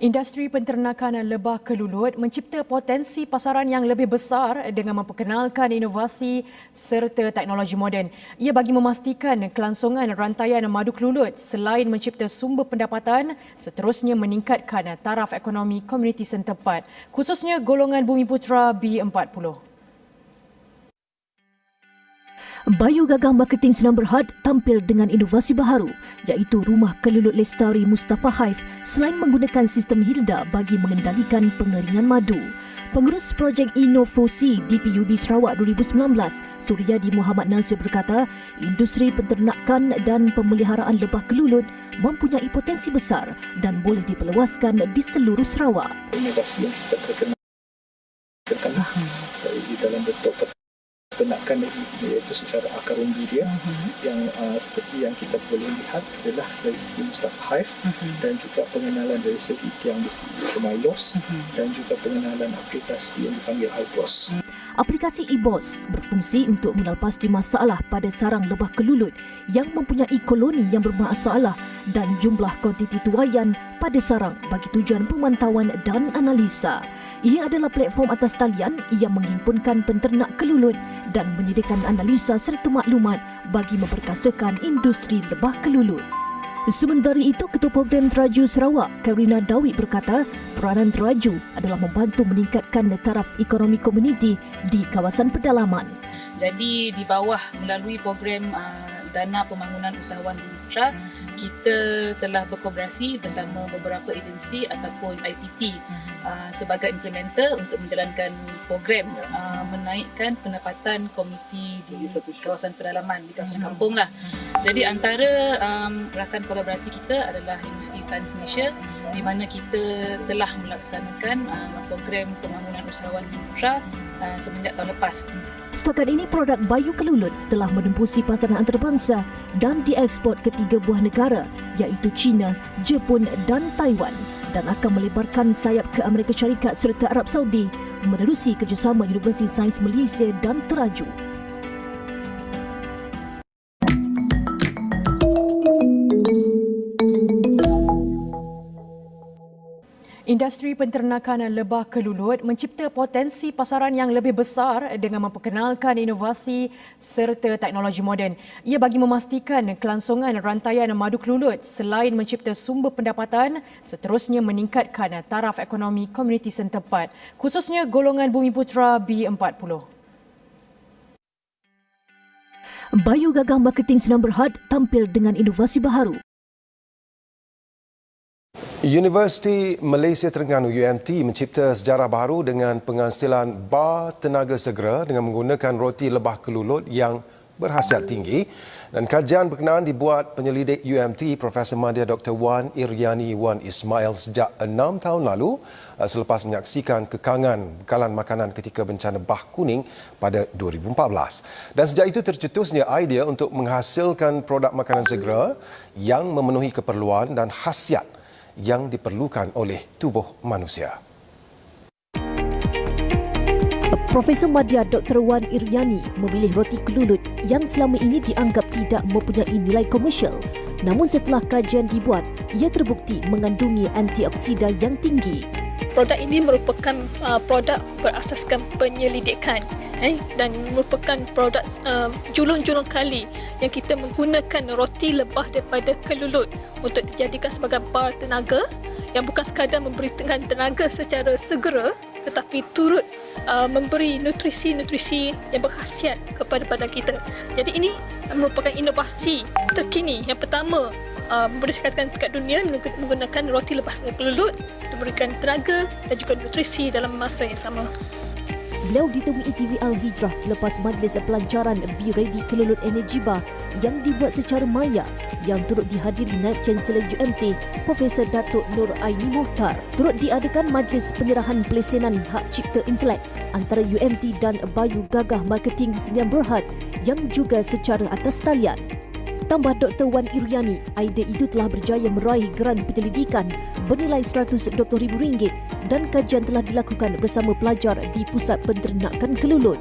Industri penternakan lebah kelulut mencipta potensi pasaran yang lebih besar dengan memperkenalkan inovasi serta teknologi moden. Ia bagi memastikan kelangsungan rantaian madu kelulut selain mencipta sumber pendapatan, seterusnya meningkatkan taraf ekonomi komuniti setempat, khususnya golongan Bumiputera B40. Bayu Gagah Marketing Senam Berhad tampil dengan inovasi baharu iaitu Rumah Kelulut Lestari Mustafa Hive selain menggunakan sistem Hilda bagi mengendalikan pengeringan madu. Pengurus projek Inofosi DPUB Sarawak 2019, Suryadi Muhammad Nasir berkata, industri penternakan dan pemeliharaan lebah kelulut mempunyai potensi besar dan boleh diperluaskan di seluruh Sarawak. Inovasi yang kita perkenalkan di dalam bentuk peternakan iaitu secara akar umbi dia yang seperti yang kita boleh lihat adalah dari segi Mustafa Hive dan juga pengenalan dari segi tiang besi Milos dan juga pengenalan aplikasi yang dipanggil iBoss. Aplikasi iBoss berfungsi untuk mengatasi masalah pada sarang lebah kelulut yang mempunyai koloni yang bermasalah dan jumlah kuantiti tuaian pada sarang bagi tujuan pemantauan dan analisa. Ia adalah platform atas talian yang menghimpunkan penternak kelulut dan menyediakan analisa serta maklumat bagi memperkasakan industri lebah kelulut. Sementara itu, Ketua Program Teraju Sarawak, Karina Dawid berkata, peranan teraju adalah membantu meningkatkan taraf ekonomi komuniti di kawasan pedalaman. Jadi di bawah melalui program Dana Pembangunan Usahawan Bumiputera, kita telah berkooperasi bersama beberapa agensi ataupun IPT sebagai implementer untuk menjalankan program menaikkan pendapatan komuniti di kawasan pedalaman, di kawasan kampung lah. Jadi antara rakan kolaborasi kita adalah Industri Sains Malaysia di mana kita telah melaksanakan program pembangunan usahawan Bumiputera semenjak tahun lepas. Setakat ini, produk Bayu Kelulut telah menembusi pasaran antarabangsa dan diekspor ke 3 buah negara iaitu China, Jepun dan Taiwan dan akan melebarkan sayap ke Amerika Syarikat serta Arab Saudi menerusi kerjasama Universiti Sains Malaysia dan Teraju. Industri penternakan lebah kelulut mencipta potensi pasaran yang lebih besar dengan memperkenalkan inovasi serta teknologi moden. Ia bagi memastikan kelangsungan rantaian madu kelulut selain mencipta sumber pendapatan, seterusnya meningkatkan taraf ekonomi komuniti setempat, khususnya golongan Bumiputera B40. Bayu Gagah Marketing Senam Berhad tampil dengan inovasi baharu. Universiti Malaysia Terengganu UMT mencipta sejarah baru dengan penghasilan bar tenaga segera dengan menggunakan roti lebah kelulut yang berhasiat tinggi, dan kajian berkenaan dibuat penyelidik UMT Profesor Madya Dr. Wan Iryani Wan Ismail sejak 6 tahun lalu selepas menyaksikan kekangan bekalan makanan ketika bencana bah kuning pada 2014. Dan sejak itu tercetusnya idea untuk menghasilkan produk makanan segera yang memenuhi keperluan dan khasiat yang diperlukan oleh tubuh manusia. Profesor Madya Dr. Wan Iryani memilih roti kelulut yang selama ini dianggap tidak mempunyai nilai komersial. Namun setelah kajian dibuat, ia terbukti mengandungi antioksida yang tinggi. Produk ini merupakan produk berasaskan penyelidikan dan merupakan produk julung-julung kali yang kita menggunakan roti lebah daripada kelulut untuk dijadikan sebagai bar tenaga yang bukan sekadar memberikan tenaga secara segera tetapi turut memberi nutrisi-nutrisi yang berkhasiat kepada badan kita. Jadi ini merupakan inovasi terkini yang pertama boleh dikatakan dekat dunia menggunakan roti lebah kelulut untuk memberikan tenaga dan juga nutrisi dalam masa yang sama. Beliau ditemui TV Al-Hijrah selepas majlis pelancaran Be Ready Kelulut Energy Bar yang dibuat secara maya yang turut dihadiri Naib Chancellor UMT Profesor Datuk Nur Aini Mohtar. Turut diadakan majlis penyerahan pelesenan hak cipta intelek antara UMT dan Bayu Gagah Marketing Senam Berhad yang juga secara atas talian. Tambah Dr. Wan Iryani, idea itu telah berjaya meraih geran penyelidikan bernilai RM120,000 dan kajian telah dilakukan bersama pelajar di Pusat Penternakan Kelulut.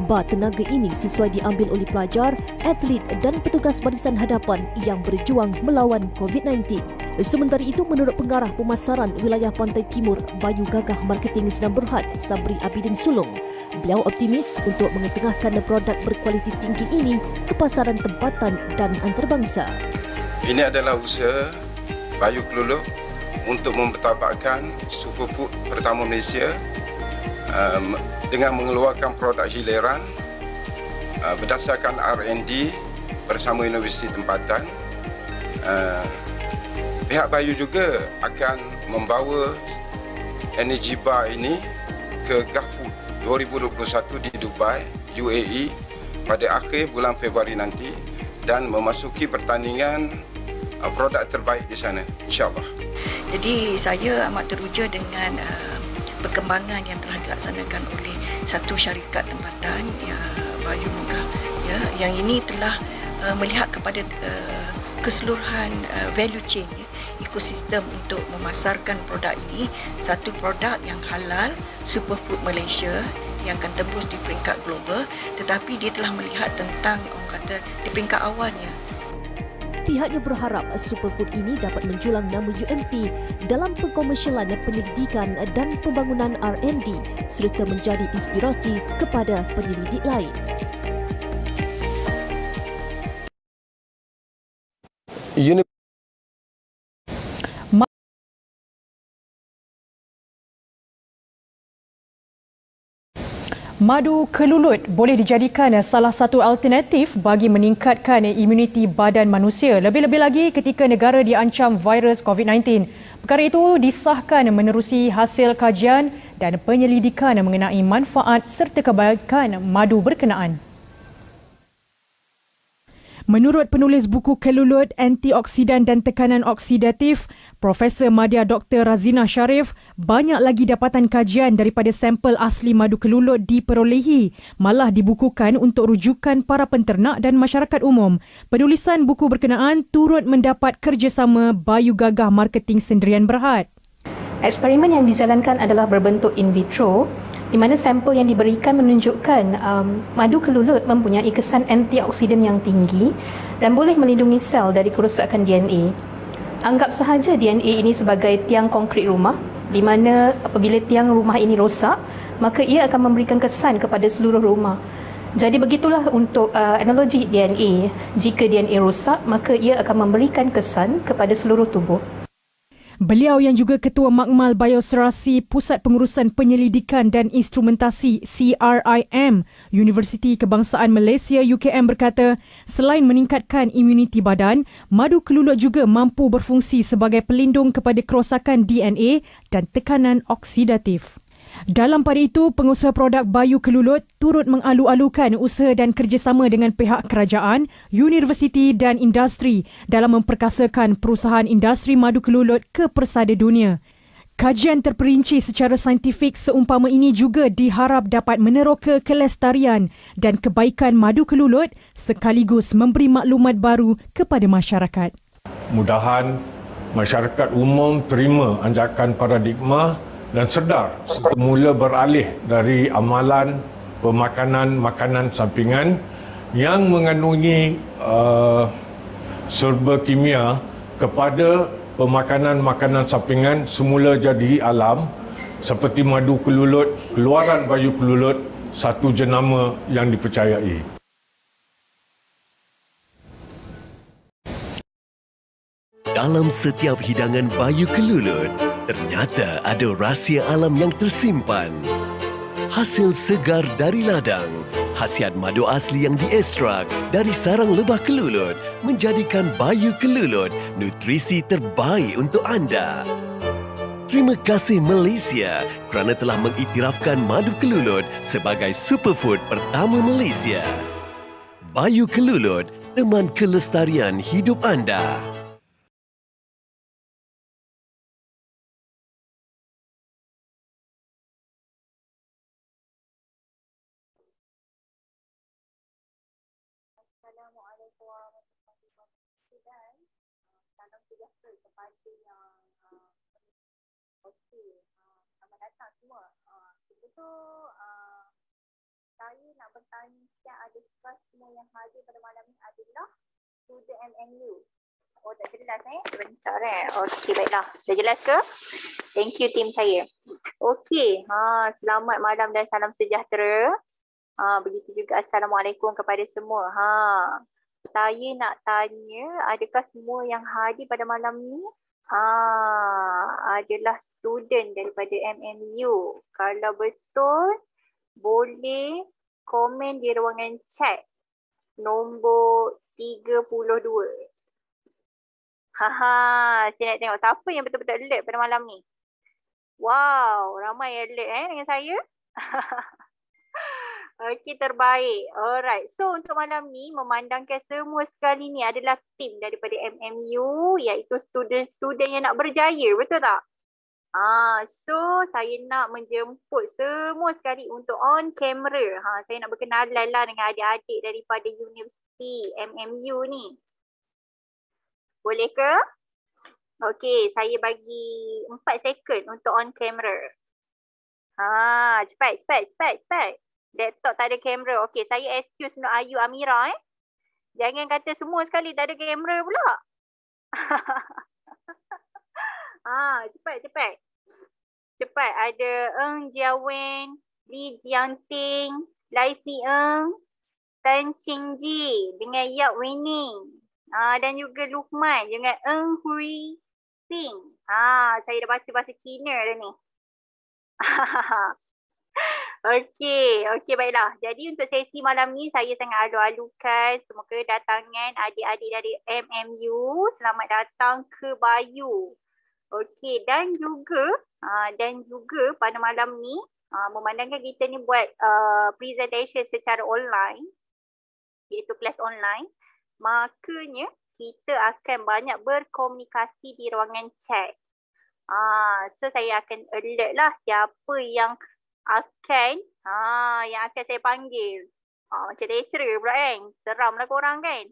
Bar tenaga ini sesuai diambil oleh pelajar, atlet dan petugas barisan hadapan yang berjuang melawan COVID-19. Sementara itu, menurut Pengarah Pemasaran Wilayah Pantai Timur Bayu Gagah Marketing Senam Berhad, Sabri Abidin Sulong, beliau optimis untuk mengetengahkan produk berkualiti tinggi ini ke pasaran tempatan dan antarabangsa. Ini adalah usaha Bayu Kelulup untuk mempertabatkan superfood pertama Malaysia dengan mengeluarkan produk hileran berdasarkan R&D bersama Universiti Tempatan. Pihak Bayu juga akan membawa energy bar ini ke GAFUD 2021 di Dubai, UAE pada akhir bulan Februari nanti dan memasuki pertandingan produk terbaik di sana, insyaAllah. Jadi saya amat teruja dengan perkembangan yang telah dilaksanakan oleh satu syarikat tempatan, Bayu Megah, yang ini telah melihat kepada keseluruhan value chain, ekosistem untuk memasarkan produk ini, satu produk yang halal, superfood Malaysia yang akan tembus di peringkat global, tetapi dia telah melihat tentang orang kata di peringkat awalnya. Pihaknya berharap superfood ini dapat menjulang nama UMT dalam pengkomersialan penyelidikan dan pembangunan R&D serta menjadi inspirasi kepada penyelidik lain. Madu kelulut boleh dijadikan salah satu alternatif bagi meningkatkan imuniti badan manusia, lebih-lebih lagi ketika negara diancam virus COVID-19. Perkara itu disahkan menerusi hasil kajian dan penyelidikan mengenai manfaat serta kebaikan madu berkenaan. Menurut penulis buku Kelulut, Antioksidan dan Tekanan Oksidatif, Profesor Madya Dr. Razina Sharif, banyak lagi dapatan kajian daripada sampel asli madu kelulut diperolehi, malah dibukukan untuk rujukan para penternak dan masyarakat umum. Penulisan buku berkenaan turut mendapat kerjasama Bayu Gagah Marketing Sendirian Berhad. Eksperimen yang dijalankan adalah berbentuk in vitro, di mana sampel yang diberikan menunjukkan madu kelulut mempunyai kesan antioksidan yang tinggi dan boleh melindungi sel dari kerosakan DNA. Anggap sahaja DNA ini sebagai tiang konkrit rumah, di mana apabila tiang rumah ini rosak, maka ia akan memberikan kesan kepada seluruh rumah. Jadi begitulah untuk analogi DNA. Jika DNA rosak, maka ia akan memberikan kesan kepada seluruh tubuh. Beliau yang juga Ketua Makmal Bioserasi Pusat Pengurusan Penyelidikan dan Instrumentasi CRIM Universiti Kebangsaan Malaysia UKM berkata, selain meningkatkan imuniti badan, madu kelulut juga mampu berfungsi sebagai pelindung kepada kerosakan DNA dan tekanan oksidatif. Dalam pada itu, pengusaha produk Bayu Kelulut turut mengalu-alukan usaha dan kerjasama dengan pihak kerajaan, universiti dan industri dalam memperkasakan perusahaan industri madu kelulut ke persada dunia. Kajian terperinci secara saintifik seumpama ini juga diharap dapat meneroka kelestarian dan kebaikan madu kelulut sekaligus memberi maklumat baru kepada masyarakat. Mudahan masyarakat umum terima anjakan paradigma dan sedar serta mula beralih dari amalan pemakanan makanan sampingan yang mengandungi serba kimia kepada pemakanan makanan sampingan semula jadi alam seperti madu kelulut, keluaran Bayu Kelulut, satu jenama yang dipercayai. Dalam setiap hidangan Bayu Kelulut, ternyata ada rahsia alam yang tersimpan. Hasil segar dari ladang, khasiat madu asli yang diekstrak dari sarang lebah kelulut menjadikan Bayu Kelulut nutrisi terbaik untuk anda. Terima kasih Malaysia kerana telah mengiktirafkan madu kelulut sebagai superfood pertama Malaysia. Bayu Kelulut, teman kelestarian hidup anda. Assalamualaikum warahmatullahi wabarakatuh dan salam sejahtera kepada yang okey, selamat datang semua. Kita tu saya nak bertanya adakah semua yang hadir pada malam ini adalah student MMU? Oh, tak jelas sebentar Okey, baiklah. Dah jelas ke? Thank you tim saya. Okey, selamat malam dan salam sejahtera. Begitu juga Assalamualaikum kepada semua. Saya nak tanya, adakah semua yang hadir pada malam ni adalah student daripada MMU? Kalau betul, boleh komen di ruangan chat nombor 32. Saya nak tengok siapa yang betul-betul alert pada malam ni. Wow, ramai alert dengan saya. Okey, terbaik. Alright. So untuk malam ni memandangkan semua sekali ni adalah tim daripada MMU, iaitu student-student yang nak berjaya, betul tak? So saya nak menjemput semua sekali untuk on camera. Saya nak berkenalan lah dengan adik-adik daripada Universiti MMU ni. Boleh ke? Okey, saya bagi 4 second untuk on camera. Cepat. Laptop tak ada kamera. Okey, saya excuse Nur Ayu Amira Jangan kata semua sekali tak ada kamera pula. Cepat. Ada Eng Jia Wen, Li Jiangting, Lai Si Eng, Tan Ching Ji dengan Yap Winning. Dan juga Lukman dengan Eng Hui Sing. Saya dah baca bahasa Cina dah ni. Okey, baiklah. Jadi untuk sesi malam ni saya sangat alu-alukan semua kedatangan adik-adik dari MMU. Selamat datang ke Bayu. Okey, dan juga pada malam ni memandangkan kita ni buat presentation secara online, iaitu kelas online, makanya kita akan banyak berkomunikasi di ruangan chat. So saya akan alert lah siapa yang akan saya panggil. Macam lecturer pula kan. Seram lah korang kan.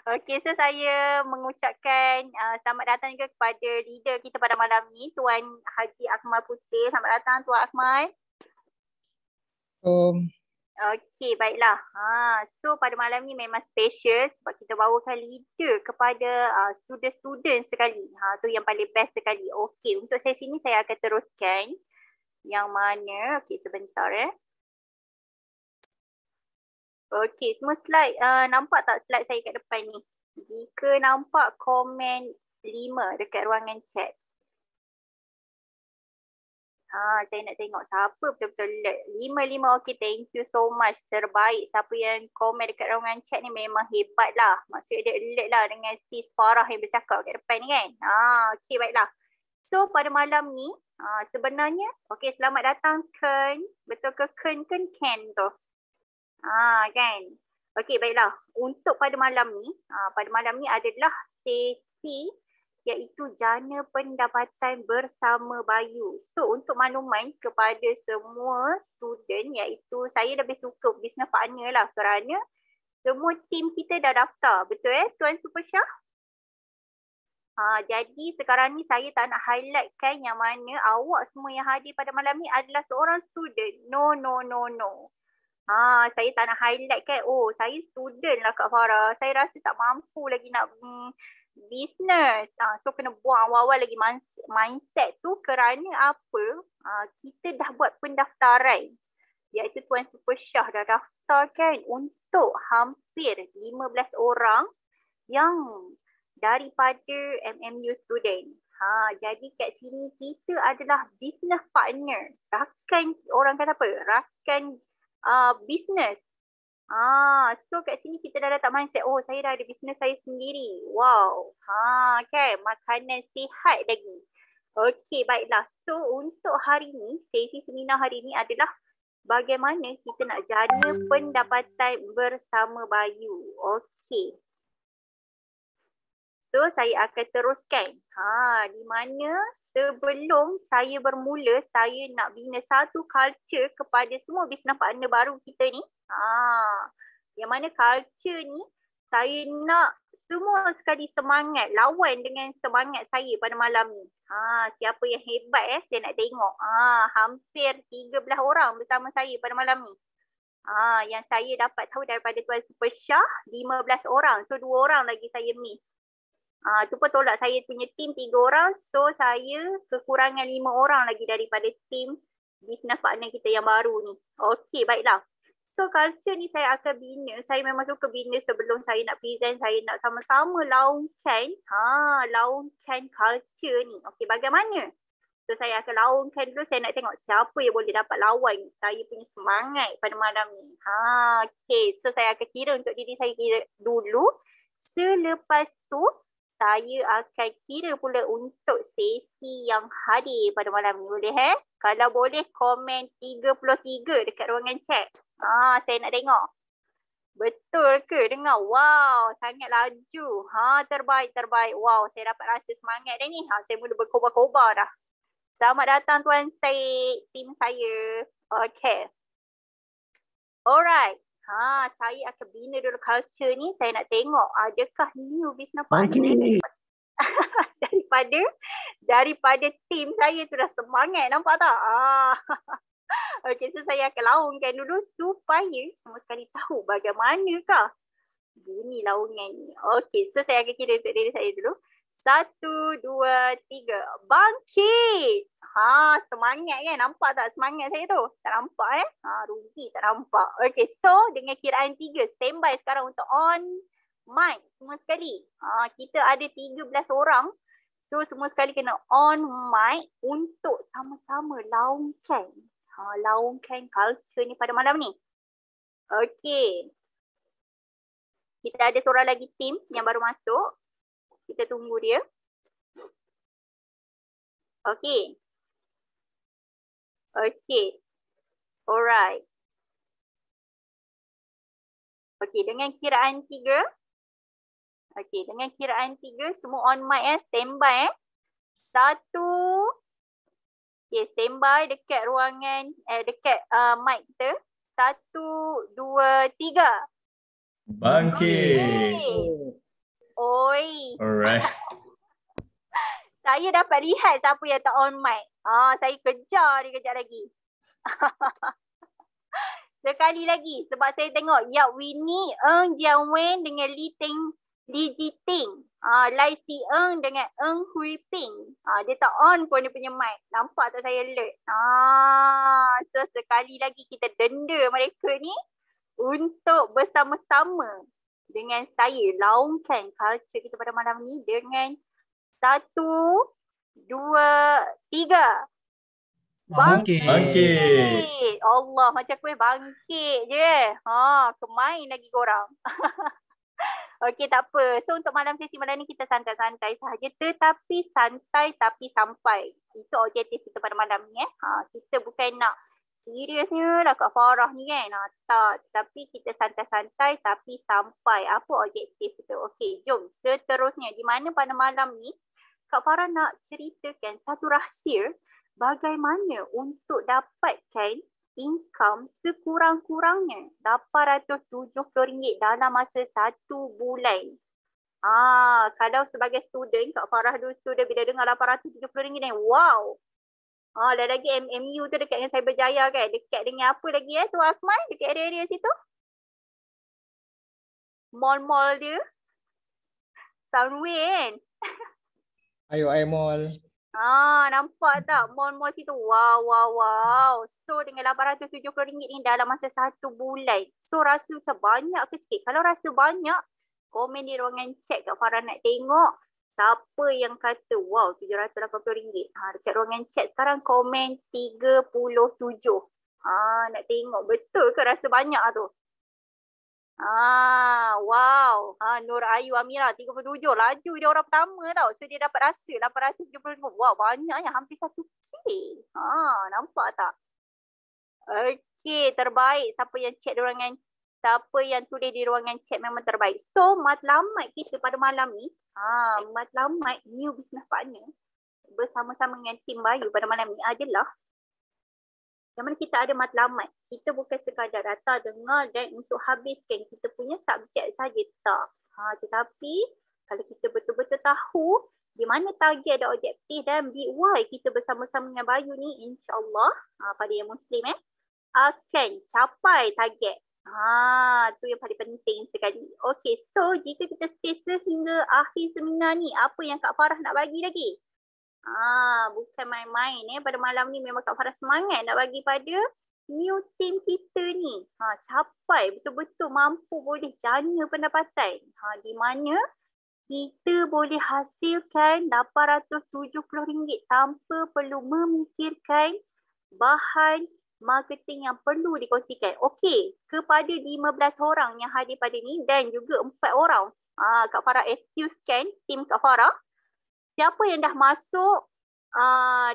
Okey, so saya mengucapkan selamat datang juga kepada leader kita pada malam ni, Tuan Haji Akmal Putih. Selamat datang Tuan Akmal. Okey, baiklah. So pada malam ni memang special sebab kita bawakan leader kepada student-student sekali. Tu yang paling best sekali. Okey, untuk sesi ni saya akan teruskan. Yang mana, okey sebentar Okey, semua slide, nampak tak slide saya kat depan ni? Jika nampak komen 5 dekat ruangan chat. Saya nak tengok siapa betul-betul alert. 5, okey, thank you so much. Terbaik. Siapa yang komen dekat ruangan chat ni memang hebat lah. Maksudnya dia alert lah dengan sis Farah yang bercakap kat depan ni kan. Okey, baiklah. So pada malam ni, sebenarnya, okey, selamat datang Ken. Betul ke Ken tu? Kan. Okey, baiklah. Untuk pada malam ni adalah sesi iaitu jana pendapatan bersama Bayu. So untuk makluman kepada semua student, iaitu saya lebih suka business partner lah kerana semua tim kita dah daftar. Betul Tuan Supersyah? Jadi sekarang ni saya tak nak highlightkan yang mana awak semua yang hadir pada malam ni adalah seorang student. No. Saya tak nak highlightkan, saya student lah Kak Farah. Saya rasa tak mampu lagi nak business. So kena buang awal-awal lagi mindset tu kerana apa? Kita dah buat pendaftaran. Iaitu Tuan Supersyah dah daftar kan untuk hampir 15 orang yang daripada MMU student. Jadi kat sini kita adalah business partner. Rakan, orang kata apa? Rakan business. So kat sini kita dah letak mindset, saya dah ada business saya sendiri. Wow. Kan, makanan sihat lagi. Okey, baiklah. So untuk hari ni, sesi seminar hari ni adalah bagaimana kita nak jana pendapatan bersama Bayu. Okey. So saya akan teruskan. Di mana sebelum saya bermula, saya nak bina satu culture kepada semua business partner baru kita ni. Yang mana culture ni saya nak semua sekali semangat lawan dengan semangat saya pada malam ni. Siapa yang hebat saya nak tengok. Hampir 13 orang bersama saya pada malam ni. Yang saya dapat tahu daripada Tuan Super Shah 15 orang. So 2 orang lagi saya miss. Tu pun tolak saya punya tim 3 orang. So saya kekurangan 5 orang lagi daripada tim business partner kita yang baru ni. Okey, baiklah. So culture ni saya akan bina. Saya memang suka bina sebelum saya nak present. Saya nak sama-sama laungkan. Laungkan culture ni. Okey, bagaimana? So saya akan laungkan dulu. Saya nak tengok siapa yang boleh dapat lawan saya punya semangat pada malam ni. Okey, so saya akan kira untuk diri saya kira dulu. Selepas tu saya akan kira pula untuk sesi yang hadir pada malam ni. Boleh Kalau boleh komen 33 dekat ruangan chat. Saya nak tengok. Betul ke dengar? Wow, sangat laju. Terbaik. Wow, saya dapat rasa semangat dah ni. Saya mula berkobar-kobar dah. Selamat datang Tuan Syed, tim saya. Okay. Alright. Saya akan bina dulu culture ni. Saya nak tengok adakah new business partner daripada tim saya tu dah semangat, nampak tak? Okay, so saya akan laungkan dulu supaya semua sekali tahu bagaimanakah bunyi laungan ni. Okay, so saya akan kira untuk diri saya dulu. 1, 2, 3. Bangkit! Semangat kan? Nampak tak semangat saya tu? Tak nampak rugi tak nampak. Okay, so dengan kiraan 3, standby sekarang untuk on mic semua sekali. Kita ada 13 orang. So semua sekali kena on mic untuk sama-sama laungkan. Laungkan culture ni pada malam ni. Okay. Kita ada seorang lagi tim yang baru masuk. Kita tunggu dia. Okay. Alright. Okay, dengan kiraan 3. Okay, dengan kiraan 3 semua on mic standby 1. Okay, standby dekat ruangan dekat mic kita. 1, 2, 3. Bangkit. Oi. Alright. Saya dapat lihat siapa yang tak on mic. Saya kejar dia kejap lagi. Sekali lagi sebab saya tengok Yap Winnie, Eng Jian Wen dengan Li Jiting. Lai Si Eng dengan Eng Hui Ping. Dia tak on pun dia punya mic. Nampak tak saya alert? So sekali lagi kita denda mereka ni untuk bersama-sama dengan saya laungkan culture kita pada malam ni dengan 1, 2, 3. Bangkit. Allah, macam kuih bangkit je. Kemain lagi korang. Okey, tak apa. So untuk sesi malam ni kita santai-santai sahaja, tetapi santai tapi sampai. Itu objektif kita pada malam ni. Kita bukan nak seriusnya lah Kak Farah ni kan. Tak, tapi kita santai-santai tapi sampai. Apa objektif kita? Okey, jom seterusnya. Di mana pada malam ni Kak Farah nak ceritakan satu rahsia bagaimana untuk dapatkan income sekurang-kurangnya RM870 dalam masa 1 bulan. Kalau sebagai student, Kak Farah dulu student bila dengar RM870 ni, wow. Dah lagi MMU tu dekat dengan Cyberjaya kan? Dekat dengan apa lagi tu Akmal? Dekat area-area situ? Mall-mall dia. Soundway kan? Ayo Mall. Nampak tak mall-mall situ? Wow. So dengan RM870 ni dalam masa 1 bulan. So rasa macam banyak ke sikit? Kalau rasa banyak, komen di ruangan chat Kak Farah nak tengok siapa yang kata wow RM780. Dekat ruangan chat sekarang komen 37. Nak tengok betul ke rasa banyak tu? Wow. Nur Ayu Amira 37. Laju dia orang pertama tau. So dia dapat rasa RM870. Wow, banyaknya. Hampir 1K. Nampak tak? Okey, terbaik. Siapa yang chat di ruangan, siapa yang tulis di ruangan chat memang terbaik. So, matlamat kita pada malam ni, matlamat new business partner bersama-sama dengan tim Bayu pada malam ni adalah yang mana kita ada matlamat. Kita bukan sekadar datang, dengar dan untuk habiskan kita punya subjek saja, tak. Tetapi Kalau kita betul-betul tahu di mana target dan objektif dan why kita bersama-sama dengan Bayu ni, insya-Allah pada yang Muslim akan capai target. Tu yang paling penting sekali. Okey, so jika kita stay sehingga akhir seminar ni, apa yang Kak Farah nak bagi lagi? Bukan main-main pada malam ni memang Kak Farah semangat nak bagi pada new team kita ni. Capai betul-betul mampu boleh jana pendapatan. Di mana kita boleh hasilkan RM870 tanpa perlu memikirkan bahan marketing yang perlu dikongsikan. Okey, kepada 15 orang yang hadir pada ni dan juga 4 orang. Kak Farah excusekan tim Kak Farah. Siapa yang dah masuk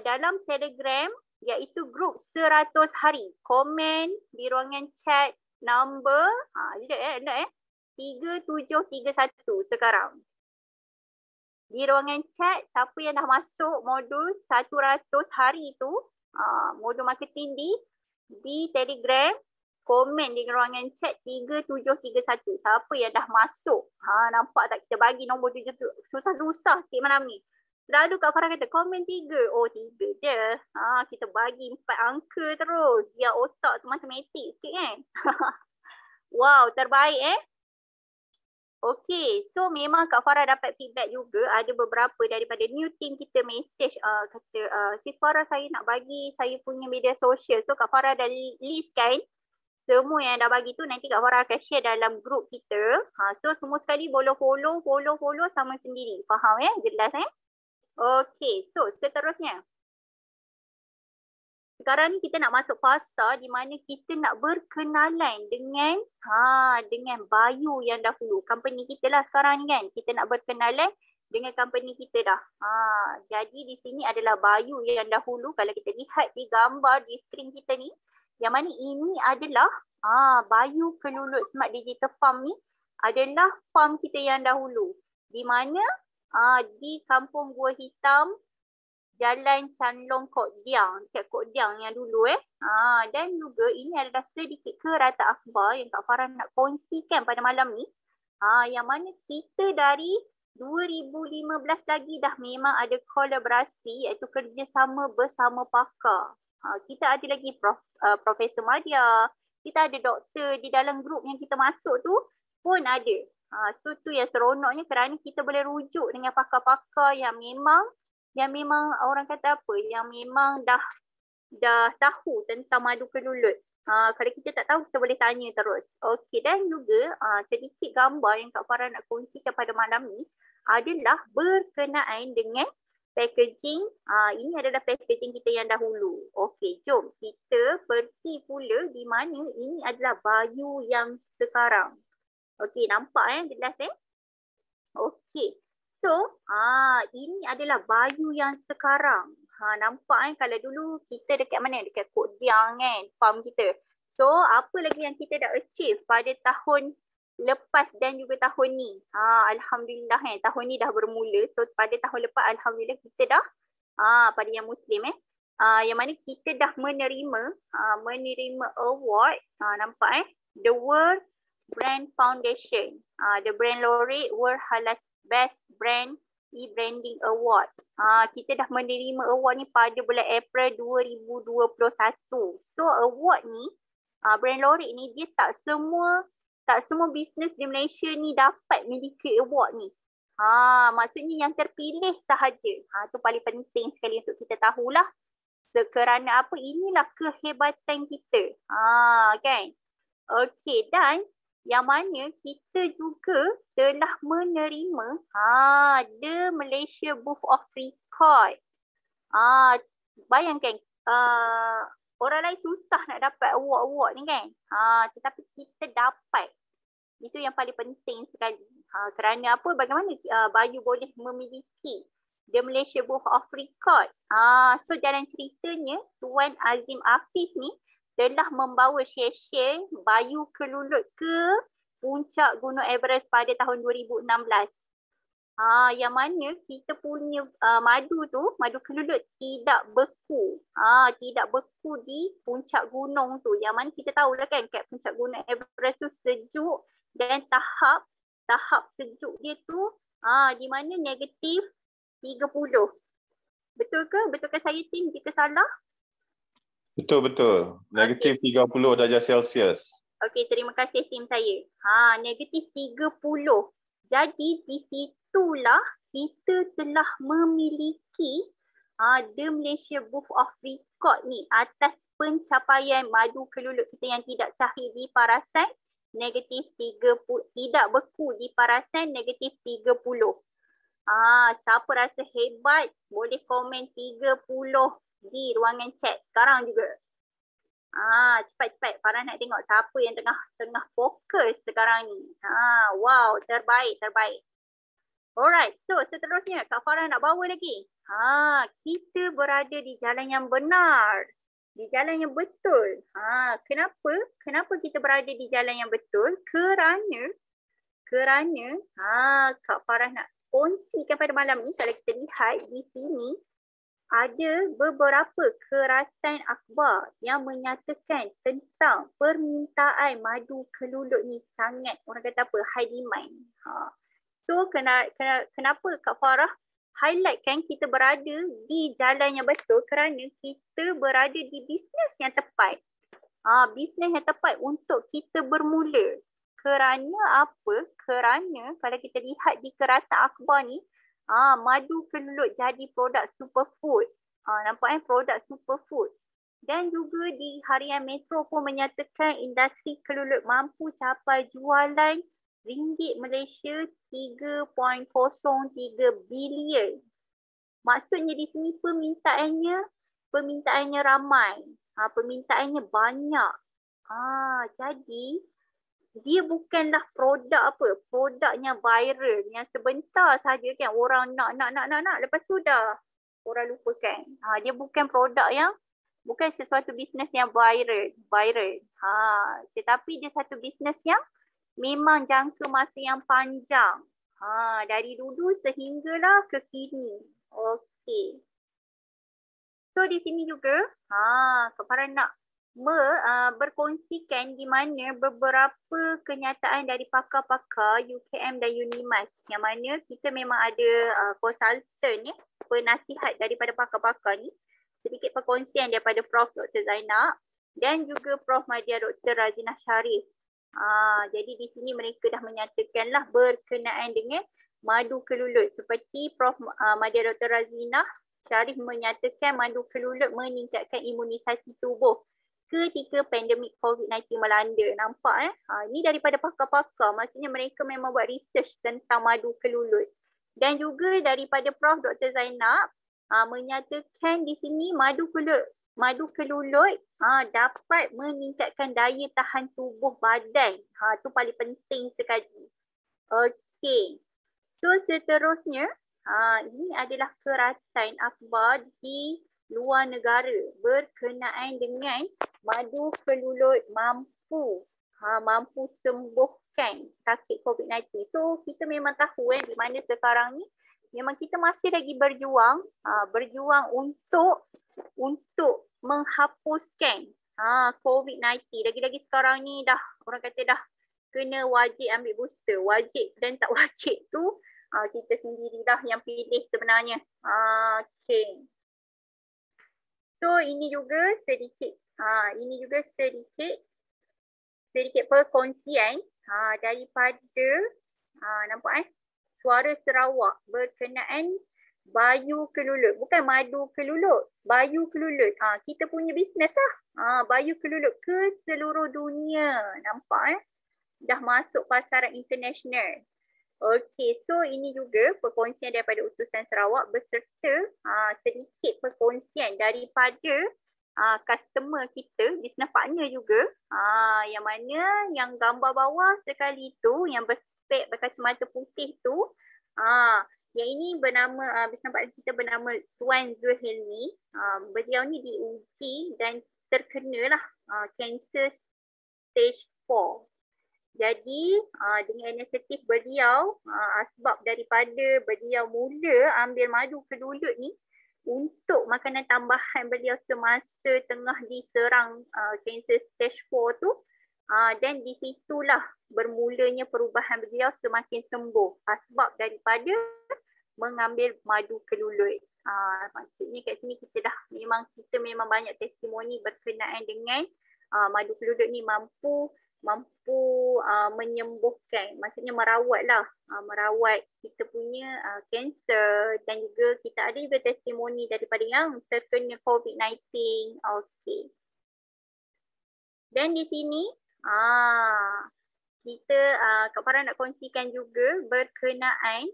dalam Telegram iaitu grup 100 hari. Komen di ruangan chat number 3731 sekarang. Di ruangan chat, siapa yang dah masuk modul 100 hari tu, modul marketing di Telegram, komen di ruangan chat 3731. Siapa yang dah masuk? Nampak tak kita bagi nombor 7 tu? Susah-susah sikit malam ni. Selalu Kak Farah kata komen 3. Oh 3 je. Kita bagi 4 angka terus. Biar otak tu matematik sikit kan. Wow, terbaik Okey, so memang Kak Farah dapat feedback juga. Ada beberapa daripada new team kita message kata, Sis Farah saya nak bagi saya punya media sosial. So Kak Farah dah listkan semua yang dah bagi tu, nanti Kak Farah akan share dalam grup kita. So semua sekali boleh follow sama sendiri. Faham Jelas Okey, so seterusnya. Sekarang ni kita nak masuk fasa di mana kita nak berkenalan dengan Bayu yang dahulu. Company kita lah sekarang ni kan. Kita nak berkenalan dengan company kita dah. Jadi di sini adalah Bayu yang dahulu. Kalau kita lihat di gambar di skrin kita ni, yang mana ini adalah Bayu Kelulut Smart Digital Farm ni adalah farm kita yang dahulu. Di mana di Kampung Gua Hitam, Jalan Chanlong Kok Diang, dekat Kok Diang yang dulu dan juga ini adalah sedikit kerata akhbar yang Kak Farah nak kongsikan pada malam ni. Yang mana kita dari 2015 lagi dah memang ada kolaborasi iaitu kerjasama bersama pakar. Kita ada lagi Profesor Madia, kita ada doktor di dalam grup yang kita masuk tu pun ada. So tu yang seronoknya kerana kita boleh rujuk dengan pakar-pakar yang memang orang kata apa, yang memang dah tahu tentang madu kelulut. Kalau kita tak tahu, kita boleh tanya terus. Okey, dan juga sedikit gambar yang Kak Farah nak kongsikan pada malam ni adalah berkenaan dengan packaging. Ini adalah packaging kita yang dahulu. Okey, jom kita pergi pula di mana ini adalah Bayu yang sekarang. Okey, nampak jelas Okey. So, ini adalah Bayu yang sekarang. Nampak kalau dulu kita dekat mana? Dekat Kok Diang farm kita. So, apa lagi yang kita dah achieve pada tahun lepas dan juga tahun ni? Alhamdulillah tahun ni dah bermula. So, pada tahun lepas alhamdulillah kita dah pada yang Muslim yang mana kita dah menerima award. Nampak The World Brand Foundation, the Brand Laureate World Halal Best Brand E-Branding Award. Kita dah menerima award ni pada bulan April 2021. So award ni, Brand Laureate ni dia tak semua bisnes di Malaysia ni dapat miliki award ni. Maksudnya yang terpilih sahaja. Tu paling penting sekali untuk kita tahulah. Kerana apa? Inilah kehebatan kita. Kan? Okey, dan yang mana kita juga telah menerima The Malaysia Booth of Record. Bayangkan orang lain susah nak dapat award-award ni kan. Tetapi kita dapat. Itu yang paling penting sekali. Kerana apa? Bagaimana Bayu boleh memiliki The Malaysia Booth of Record? So jalan ceritanya Tuan Azim Afif ni telah membawa share Bayu Kelulut ke puncak Gunung Everest pada tahun 2016. Yang mana kita punya madu kelulut tidak beku. Tidak beku di puncak gunung tu. Yang mana kita tahulah kan kat puncak Gunung Everest tu sejuk dan tahap sejuk dia tu Di mana negatif 30. Betul ke? Betulkah saya tim jika salah? Betul. Negatif 30 darjah Celsius. Okey, terima kasih tim saya. Negatif 30. Jadi di situlah kita telah memiliki The Malaysia Book of Record ni atas pencapaian madu kelulut kita yang tidak cair di parasan negatif 30, tidak beku di parasan negatif 30. Siapa rasa hebat boleh komen 30 di ruangan chat sekarang juga. Cepat-cepat. Farah nak tengok siapa yang tengah fokus sekarang ni. Wow, terbaik. Alright, so seterusnya Kak Farah nak bawa lagi. Kita berada di jalan yang benar. Di jalan yang betul. Kenapa? Kenapa kita berada di jalan yang betul? Kerana Kak Farah nak kongsikan pada malam ni, kalau kita lihat di sini ada beberapa keratan akhbar yang menyatakan tentang permintaan madu kelulut ni sangat, orang kata apa, high demand. So kenapa Kak Farah highlightkan kita berada di jalan yang betul? Kerana kita berada di bisnes yang tepat. Bisnes yang tepat untuk kita bermula. Kerana apa? Kerana kalau kita lihat di keratan akhbar ni, madu kelulut jadi produk superfood. Nampak produk superfood. Dan juga di Harian Metro pun menyatakan industri kelulut mampu capai jualan ringgit Malaysia 3.03 bilion. Maksudnya di sini permintaannya ramai. Permintaannya banyak. Jadi dia bukanlah produk produknya viral yang sebentar saja kan orang nak lepas tu dah orang lupakan. Dia bukan produk yang, bukan sesuatu bisnes yang viral. Tetapi dia satu bisnes yang memang jangka masa yang panjang. Dari dulu sehinggalah ke kini. Okey. So di sini juga Kak Farah nak berkongsikan di mana beberapa kenyataan dari pakar-pakar UKM dan UNIMAS, yang mana kita memang ada konsultan penasihat daripada pakar-pakar ni. Sedikit perkongsian daripada Prof. Dr. Zainab dan juga Prof. Madya Dr. Razinah Sharif. Jadi di sini mereka dah menyatakanlah berkenaan dengan madu kelulut. Seperti Prof. Madya Dr. Razinah Sharif menyatakan madu kelulut meningkatkan imunisasi tubuh ketika pandemik COVID-19 melanda. Nampak ini daripada pakar-pakar, maksudnya mereka memang buat research tentang madu kelulut. Dan juga daripada Prof. Dr. Zainab menyatakan di sini madu kelulut dapat meningkatkan daya tahan tubuh badan. Itu paling penting sekali. Okey. So seterusnya, ini adalah keratan akhbar di luar negara berkenaan dengan madu kelulut mampu sembuhkan sakit COVID-19. So kita memang tahu di mana sekarang ni memang kita masih lagi berjuang untuk menghapuskan COVID-19. Lagi-lagi sekarang ni dah orang kata dah kena wajib ambil booster. Wajib dan tak wajib tu kita sendirilah yang pilih sebenarnya. Okay. So ini juga sedikit perkongsian daripada nampak Suara Sarawak berkenaan bayu kelulut. Bukan madu kelulut, bayu kelulut. Kita punya bisnes lah. Bayu kelulut ke seluruh dunia. Nampak dah masuk pasaran international. Okey, so ini juga perkongsian daripada Utusan Sarawak beserta sedikit perkongsian daripada customer kita, business partner juga. Yang mana yang gambar bawah sekali tu, yang berspek berkacamata putih tu, yang ini bernama, business partner kita bernama Tuan Zulhilmi. Beliau ni diuji dan terkenalah cancer stage 4. Jadi dengan inisiatif beliau, sebab daripada beliau mula ambil madu kelulut ni untuk makanan tambahan beliau semasa tengah diserang cancer stage 4 tu, dan di situlah bermulanya perubahan beliau semakin sembuh sebab daripada mengambil madu kelulut. Maksudnya kat sini kita memang banyak testimoni berkenaan dengan madu kelulut ni mampu menyembuhkan, maksudnya merawat kita punya kanser, dan juga kita ada juga testimoni daripada yang terkena COVID-19. Okey. Dan di sini kita Kak Farah nak kongsikan juga berkenaan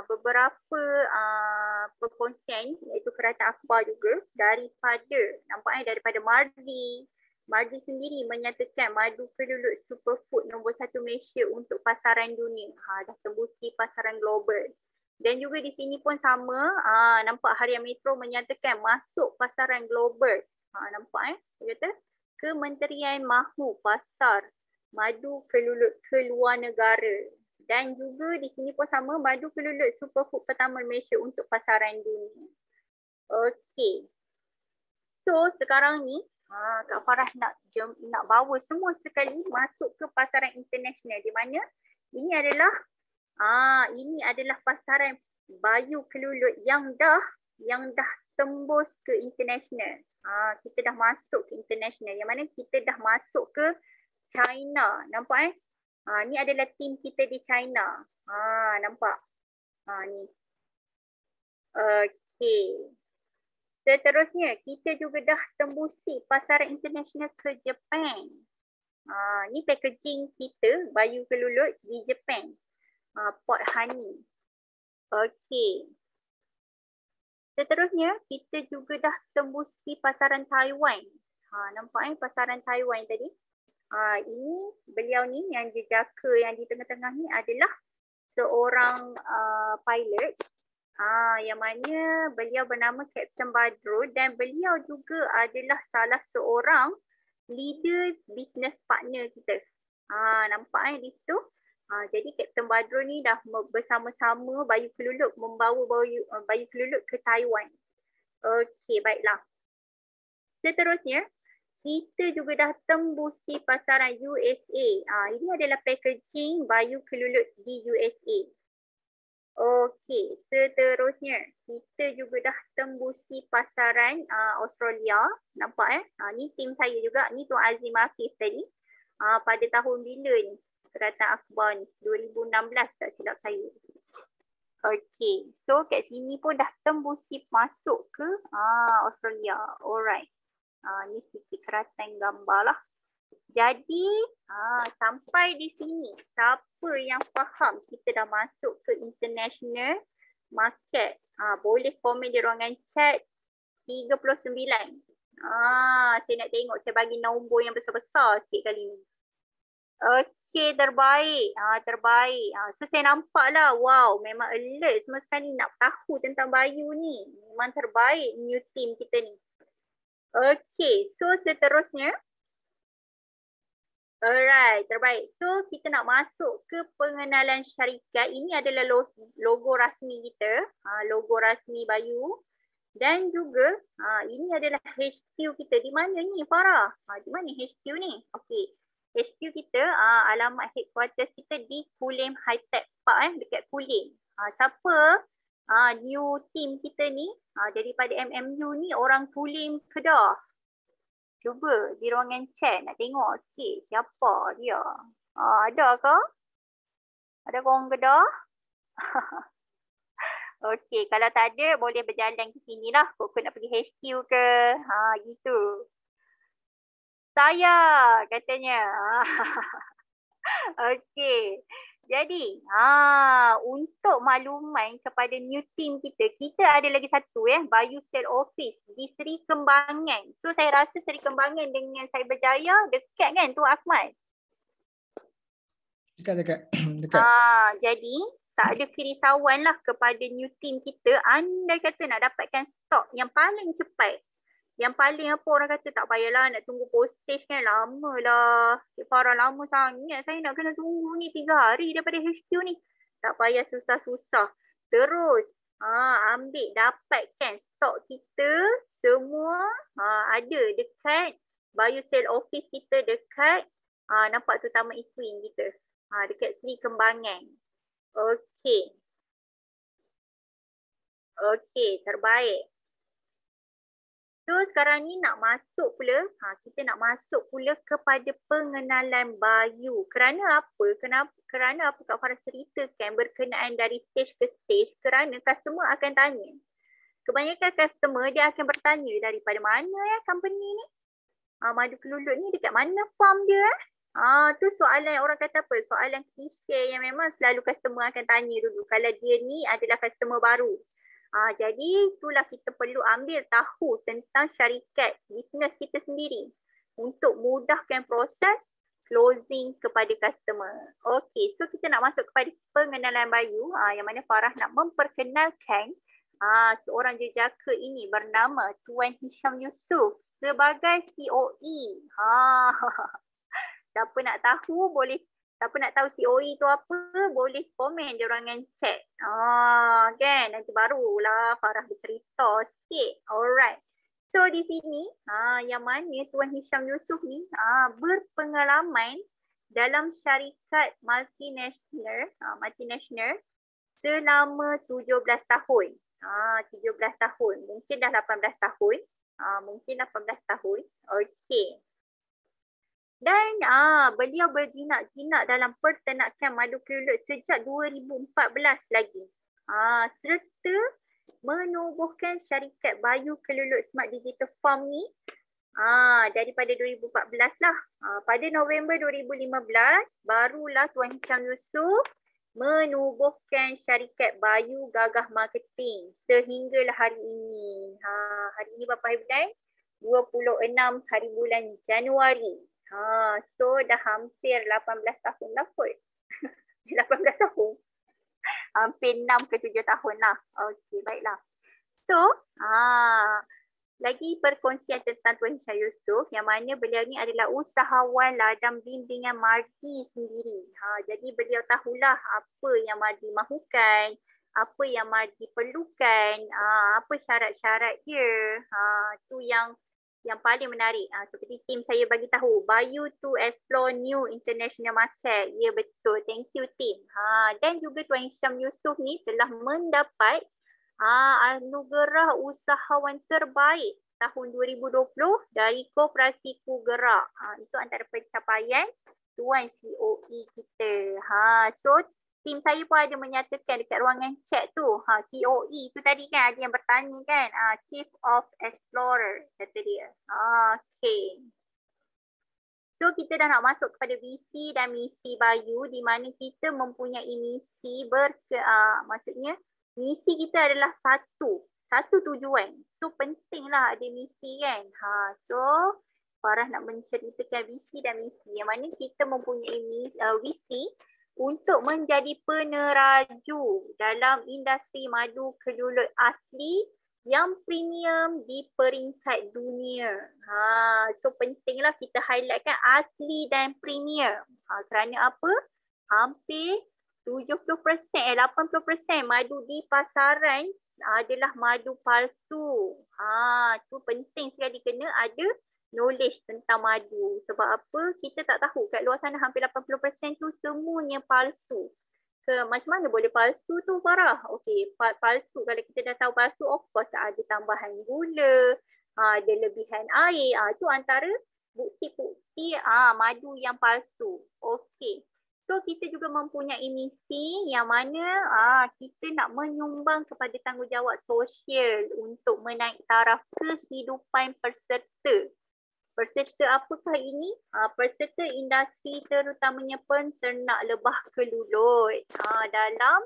beberapa perkongsian iaitu kereta akhbar juga daripada Mardi sendiri menyatakan madu kelulut superfood nombor 1 Malaysia untuk pasaran dunia. Dah tembusi pasaran global. Dan juga di sini pun sama, nampak Harian Metro menyatakan masuk pasaran global. Nampak dia kata Kementerian mahu pasar madu kelulut ke luar negara. Dan juga di sini pun sama, madu kelulut superfood pertama Malaysia untuk pasaran dunia. Okey. So sekarang ni Kak Farah nak bawa semua sekali masuk ke pasaran international, di mana ini adalah pasaran bayu kelulut yang dah tembus ke international. Kita dah masuk ke international, yang mana kita dah masuk ke China. Nampak ni adalah tim kita di China. Nampak? Ni. Okey. Seterusnya, kita juga dah tembusi pasaran international ke Jepun. Ni packaging kita, bayu kelulut di Jepun. Port Honey. Okey. Seterusnya, kita juga dah tembusi pasaran Taiwan. Nampak pasaran Taiwan tadi? Ini beliau ni yang jejaka yang di tengah-tengah ni adalah seorang pilot. Yang mana beliau bernama Captain Badro, dan beliau juga adalah salah seorang leader business partner kita. Nampak di situ? Jadi Captain Badro ni dah bersama-sama bayu kelulut membawa bayu kelulut ke Taiwan. Okey, baiklah. Seterusnya, kita juga dah tembusi pasaran USA. Ini adalah packaging bayu kelulut di USA. Okey, seterusnya kita juga dah tembusi pasaran Australia. Nampak ni tim saya juga. Ni Tuan Azim Afif tadi. Pada tahun bila ni? Kereta akhbar ni 2016 tak silap saya. Okey, so kat sini pun dah tembusi masuk ke Australia. Alright. Ni sedikit keratan gambar lah. Jadi sampai di sini, siapa yang faham kita dah masuk ke international market, boleh komen di ruangan chat 39. Saya nak tengok, saya bagi nombor yang besar-besar sikit kali ni. Okey, terbaik. Terbaik. So saya nampak lah, wow, memang alert semua sekali nak tahu tentang bayu ni. Memang terbaik new team kita ni. Okey, so seterusnya. Alright, terbaik. So kita nak masuk ke pengenalan syarikat. Ini adalah logo rasmi kita. Logo rasmi Bayu. Dan juga ini adalah HQ kita. Di mana ni Farah? Di mana HQ ni? Okey. HQ kita, alamat headquarters kita di Kulim High Tech Park dekat Kulim. Siapa new team kita ni daripada MMU ni orang Kulim Kedah? Cuba di ruangan chat nak tengok sikit siapa dia. Ada ke? Ada orang Kedah? Okey, kalau tak ada boleh berjalan ke sini lah. Kau nak pergi HQ ke? Gitu. Saya katanya. Okey. Jadi, untuk makluman kepada new team kita, kita ada lagi satu Bayu Sale Office di Seri Kembangan. So saya rasa Seri Kembangan dengan Cyberjaya dekat kan Tuan Ahmad? Dekat. Jadi tak ada kerisauan lah kepada new team kita. Andai kata nak dapatkan stok yang paling cepat. Yang paling apa orang kata tak payahlah nak tunggu postage kan, lama lah. Farah lama sangat. Saya nak kena tunggu ni 3 hari daripada HQ ni. Tak payah susah-susah. Terus ambil, dapatkan stok kita semua ada dekat Bayu Sale Office kita dekat nampak tu Taman Equine kita. Dekat Seri Kembangan. Okey. Okey, terbaik. So sekarang ni nak masuk pula, kita nak masuk pula kepada pengenalan Bayu. Kerana apa? Kerana apa Kak Farah ceritakan berkenaan dari stage ke stage? Kerana customer akan tanya. Kebanyakan customer dia akan bertanya daripada mana company ni? Madu kelulut ni dekat mana farm dia? Tu soalan orang kata apa? Soalan klise yang memang selalu customer akan tanya dulu kalau dia ni adalah customer baru. Jadi itulah kita perlu ambil tahu tentang syarikat bisnes kita sendiri untuk mudahkan proses closing kepada customer. Okey, so kita nak masuk kepada pengenalan Bayu yang mana Farah nak memperkenalkan seorang jejaka ini bernama Tuan Hisham Yusof sebagai COE. Siapa nak tahu boleh, siapa nak tahu COE tu apa, boleh komen di ruangan chat. Kan, nanti barulah Farah bercerita sikit. Alright. So di sini, yang mana Tuan Hisham Yusof ni berpengalaman dalam syarikat multinational selama 17 tahun. 17 tahun. Mungkin dah 18 tahun. Mungkin 18 tahun. Okey. Dan beliau berjinak-jinak dalam pertenakan madu kelulut sejak 2014 lagi. Serta menubuhkan syarikat Bayu Kelulut Smart Digital Farm ni daripada 2014 lah. Pada November 2015 barulah Tuan Hisham Yusof menubuhkan syarikat Bayu Gagah Marketing sehinggalah hari ini. Hari ini berapa hari bulan? 26 hari bulan Januari. So dah hampir 18 tahun lah kot. 18 tahun. Hampir 6 ke 7 tahun lah. Okey, baiklah. So, lagi perkongsian tentang Tuan Hisham Yusof yang mana beliau ni adalah usahawan ladang bimbingan Mardi sendiri. Jadi beliau tahulah apa yang Mardi mahukan, apa yang Mardi perlukan, apa syarat-syarat dia. Tu yang paling menarik. Seperti tim saya bagi tahu, Bayu to explore new international market. Ya, betul. Thank you tim. Dan juga Tuan Hisham Yusof ni telah mendapat anugerah usahawan terbaik tahun 2020 dari Koperasi Kugerak. Itu antara pencapaian Tuan COE kita. So tim saya pun ada menyatakan dekat ruangan chat tu, COE tu tadi kan ada yang bertanya kan, Chief of Explorer kata dia. Okay. So kita dah nak masuk kepada visi dan misi Bayu di mana kita mempunyai misi maksudnya misi kita adalah satu tujuan. So pentinglah ada misi kan. So Farah nak menceritakan visi dan misi yang mana kita mempunyai visi untuk menjadi peneraju dalam industri madu kelulut asli yang premium di peringkat dunia. So pentinglah kita highlightkan asli dan premium. Kerana apa? Hampir 80% madu di pasaran adalah madu palsu. Tu penting sekali kena ada knowledge tentang madu. Sebab apa? Kita tak tahu kat luar sana hampir 80% tu semuanya palsu. Macam mana boleh palsu tu Farah? Okey, palsu kalau kita dah tahu palsu, of course ada tambahan gula, ada lebihan air. Tu antara bukti-bukti madu yang palsu. Okey. So kita juga mempunyai misi yang mana kita nak menyumbang kepada tanggungjawab sosial untuk menaik taraf kehidupan peserta. Peserta apakah ini? Peserta industri terutamanya penternak lebah kelulut dalam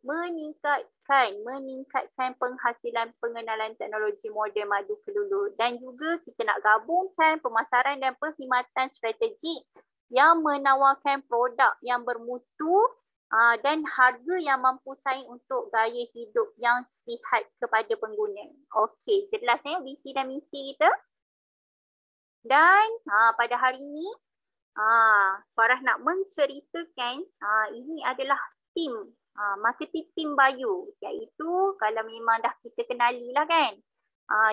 meningkatkan penghasilan pengenalan teknologi moden madu kelulut, dan juga kita nak gabungkan pemasaran dan perkhidmatan strategik yang menawarkan produk yang bermutu dan harga yang mampu saing untuk gaya hidup yang sihat kepada pengguna. Okey, jelas visi dan misi kita. Dan pada hari ini Farah nak menceritakan ini adalah tim marketing tim Bayu, iaitu kalau memang dah kita kenali lah kan,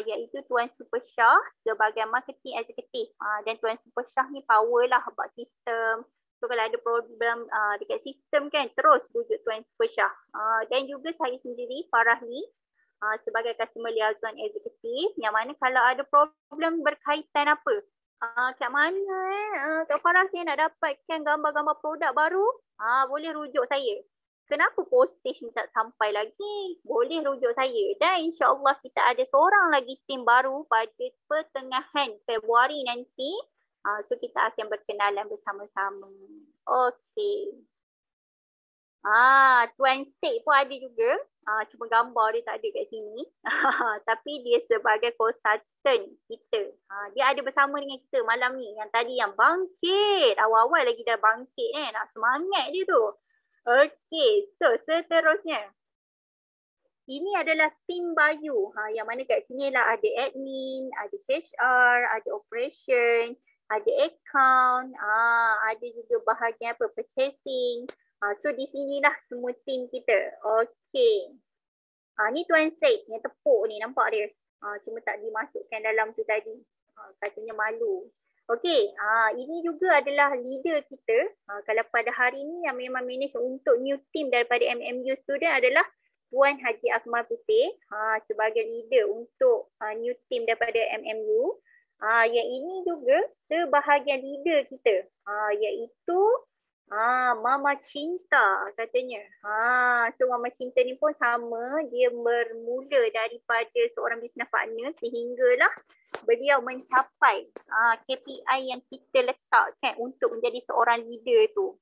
iaitu Tuan Super Shah sebagai marketing executive. Dan Tuan Super Shah ni power lah buat sistem So kalau ada problem dekat sistem kan, terus rujuk Tuan Supersyah. Dan juga saya sendiri, Farahli, sebagai Customer Liaison Executive, yang mana kalau ada problem berkaitan apa, kat mana Kak Farah saya nak dapatkan gambar-gambar produk baru, boleh rujuk saya. Kenapa postage ni tak sampai lagi? Boleh rujuk saya. Dan insyaAllah kita ada seorang lagi tim baru pada pertengahan Februari nanti. So kita akan berkenalan bersama-sama. Okey. Tuan Syed pun ada juga. Cuma gambar dia tak ada kat sini. Tapi dia sebagai konsultan kita. Dia ada bersama dengan kita malam ni. Yang tadi yang bangkit. Awal-awal lagi dah bangkit nak semangat dia tu. Okey, so seterusnya. Ini adalah tim Bayu. Yang mana kat sini lah ada admin, ada HR, ada operation, ada account, ada juga bahagian purchasing. So di sinilah semua tim kita. Okey. Ni Tuan Syed yang tepuk ni, nampak dia. Cuma tak dimasukkan dalam tu tadi. Katanya malu. Okey, ini juga adalah leader kita. Kalau pada hari ni yang memang manage untuk new team daripada MMU student adalah Tuan Haji Akmal Putih sebagai leader untuk new team daripada MMU. Yang ini juga sebahagian leader kita, iaitu Mama Cinta katanya. So Mama Cinta ni pun sama, dia bermula daripada seorang business partner sehinggalah beliau mencapai KPI yang kita letakkan untuk menjadi seorang leader tu.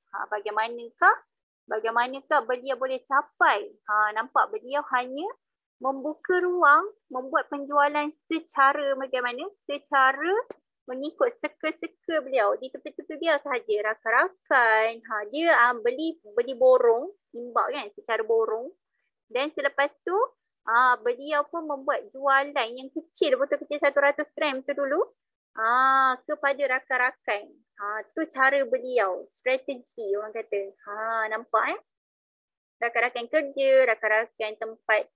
Bagaimanakah beliau boleh capai? Nampak beliau hanya membuka ruang, membuat penjualan secara bagaimana? Secara mengikut seka-seka beliau, di tepi-tepi beliau sahaja, rakan-rakan. Dia beli borong, imbak kan, secara borong. Dan selepas tu beliau pun membuat jualan yang kecil, betul kecil 100 gram tu dulu kepada rakan-rakan. Tu cara beliau, strategi orang kata. Nampak rakan-rakan kerja, rakan-rakan tempat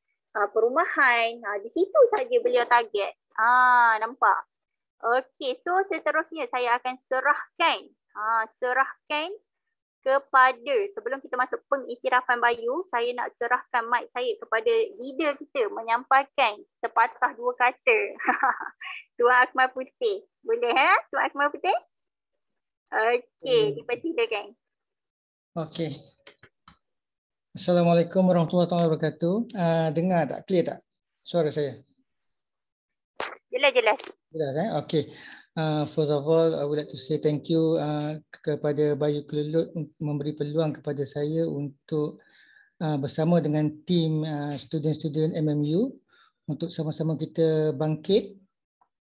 perumahan, di situ saja beliau target. Nampak? Okey, so seterusnya saya akan serahkan kepada, sebelum kita masuk pengiktirafan Bayu, saya nak serahkan mic saya kepada leader kita menyampaikan sepatah dua kata. Tuan Akmal Putih. Boleh Tuan Akmal Putih? Okey, dipersilakan. Okey. Assalamualaikum warahmatullahi wabarakatuh. Dengar tak? Clear tak suara saya? Jelas. Okay. First of all, I would like to say thank you kepada Bayu Kelulut memberi peluang kepada saya untuk bersama dengan tim student-student MMU untuk sama-sama kita bangkit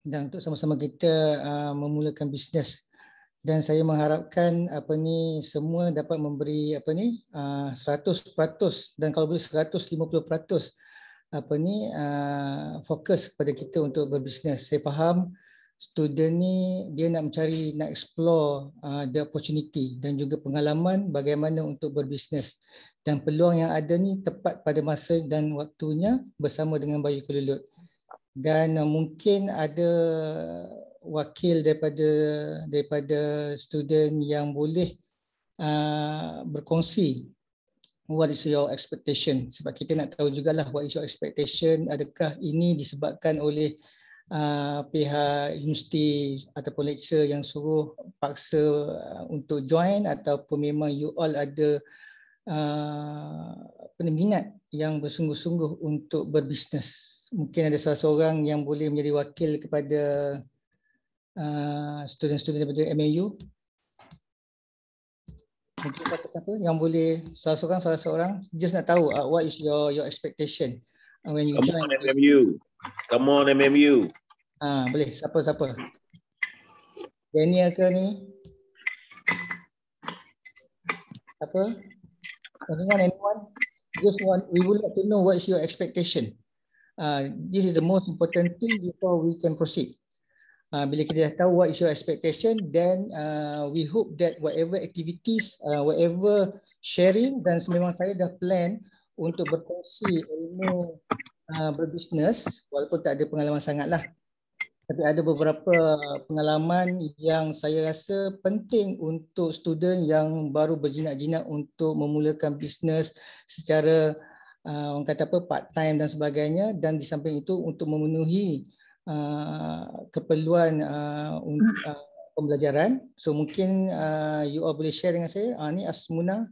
dan untuk sama-sama kita memulakan bisnes. Dan saya mengharapkan semua dapat memberi 100% dan kalau boleh 150% fokus kepada kita untuk berbisnes. Saya faham student ni dia nak explore the opportunity dan juga pengalaman bagaimana untuk berbisnes, dan peluang yang ada ni tepat pada masa dan waktunya bersama dengan Bayu Kelulut. Dan mungkin ada wakil daripada student yang boleh berkongsi what is your expectation, sebab kita nak tahu jugalah what is your expectation. Adakah ini disebabkan oleh pihak universiti ataupun lecturer yang suruh paksa untuk join, ataupun memang you all ada minat yang bersungguh-sungguh untuk berbisnes. Mungkin ada salah seorang yang boleh menjadi wakil kepada student-student daripada MMU. Mungkin siapa-siapa yang boleh, salah seorang just nak tahu what is your expectation when you join. Come on MMU. Boleh, siapa? Daniel ke ni? Apa? Anyone? We would like to know what is your expectation. This is the most important thing before we can proceed. Bila kita dah tahu what is your expectation, then we hope that whatever activities, whatever sharing, dan memang saya dah plan untuk berkongsi ilmu berbisnes walaupun tak ada pengalaman sangat lah. Tapi ada beberapa pengalaman yang saya rasa penting untuk student yang baru berjinak-jinak untuk memulakan bisnes secara orang kata apa, part time dan sebagainya, dan di samping itu untuk memenuhi keperluan pembelajaran. So mungkin you all boleh share dengan saya. Ni Asmuna.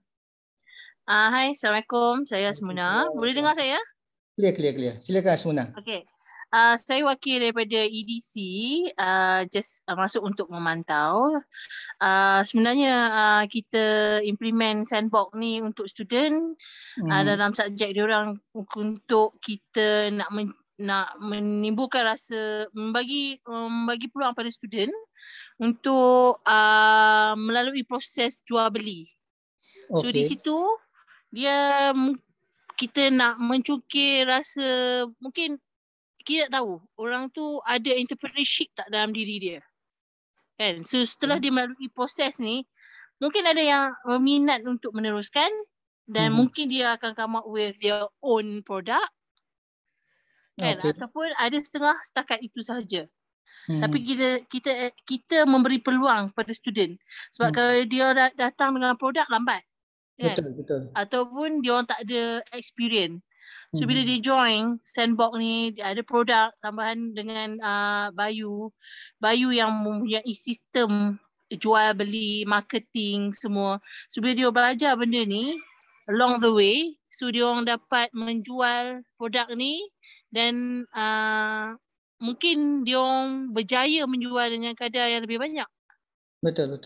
Hai, Assalamualaikum. Saya Asmuna. Boleh dengar saya? Clear. Silakan Asmuna. Okey. Saya wakil daripada EDC, just masuk untuk memantau. Sebenarnya kita implement sandbox ni untuk student dalam subjek diorang untuk kita nak menimbulkan rasa membagi peluang pada student untuk melalui proses jual beli. So di situ kita nak mencukir rasa, mungkin kita tak tahu orang tu ada entrepreneurship tak dalam diri dia. Kan? So setelah dia melalui proses ni, mungkin ada yang berminat untuk meneruskan dan mungkin dia akan come up with their own product. Kan? Ataupun ada setengah setakat itu sahaja. Tapi kita memberi peluang pada student. Sebab kalau dia datang dengan produk lambat. Kan? Betul. Ataupun dia orang tak ada experience. So bila dia join sandbox ni, dia ada produk tambahan dengan Bayu yang mempunyai sistem jual beli, marketing semua. So bila dia belajar benda ni along the way, so dia orang dapat menjual produk ni dan mungkin dia orang berjaya menjual dengan kadar yang lebih banyak. Betul.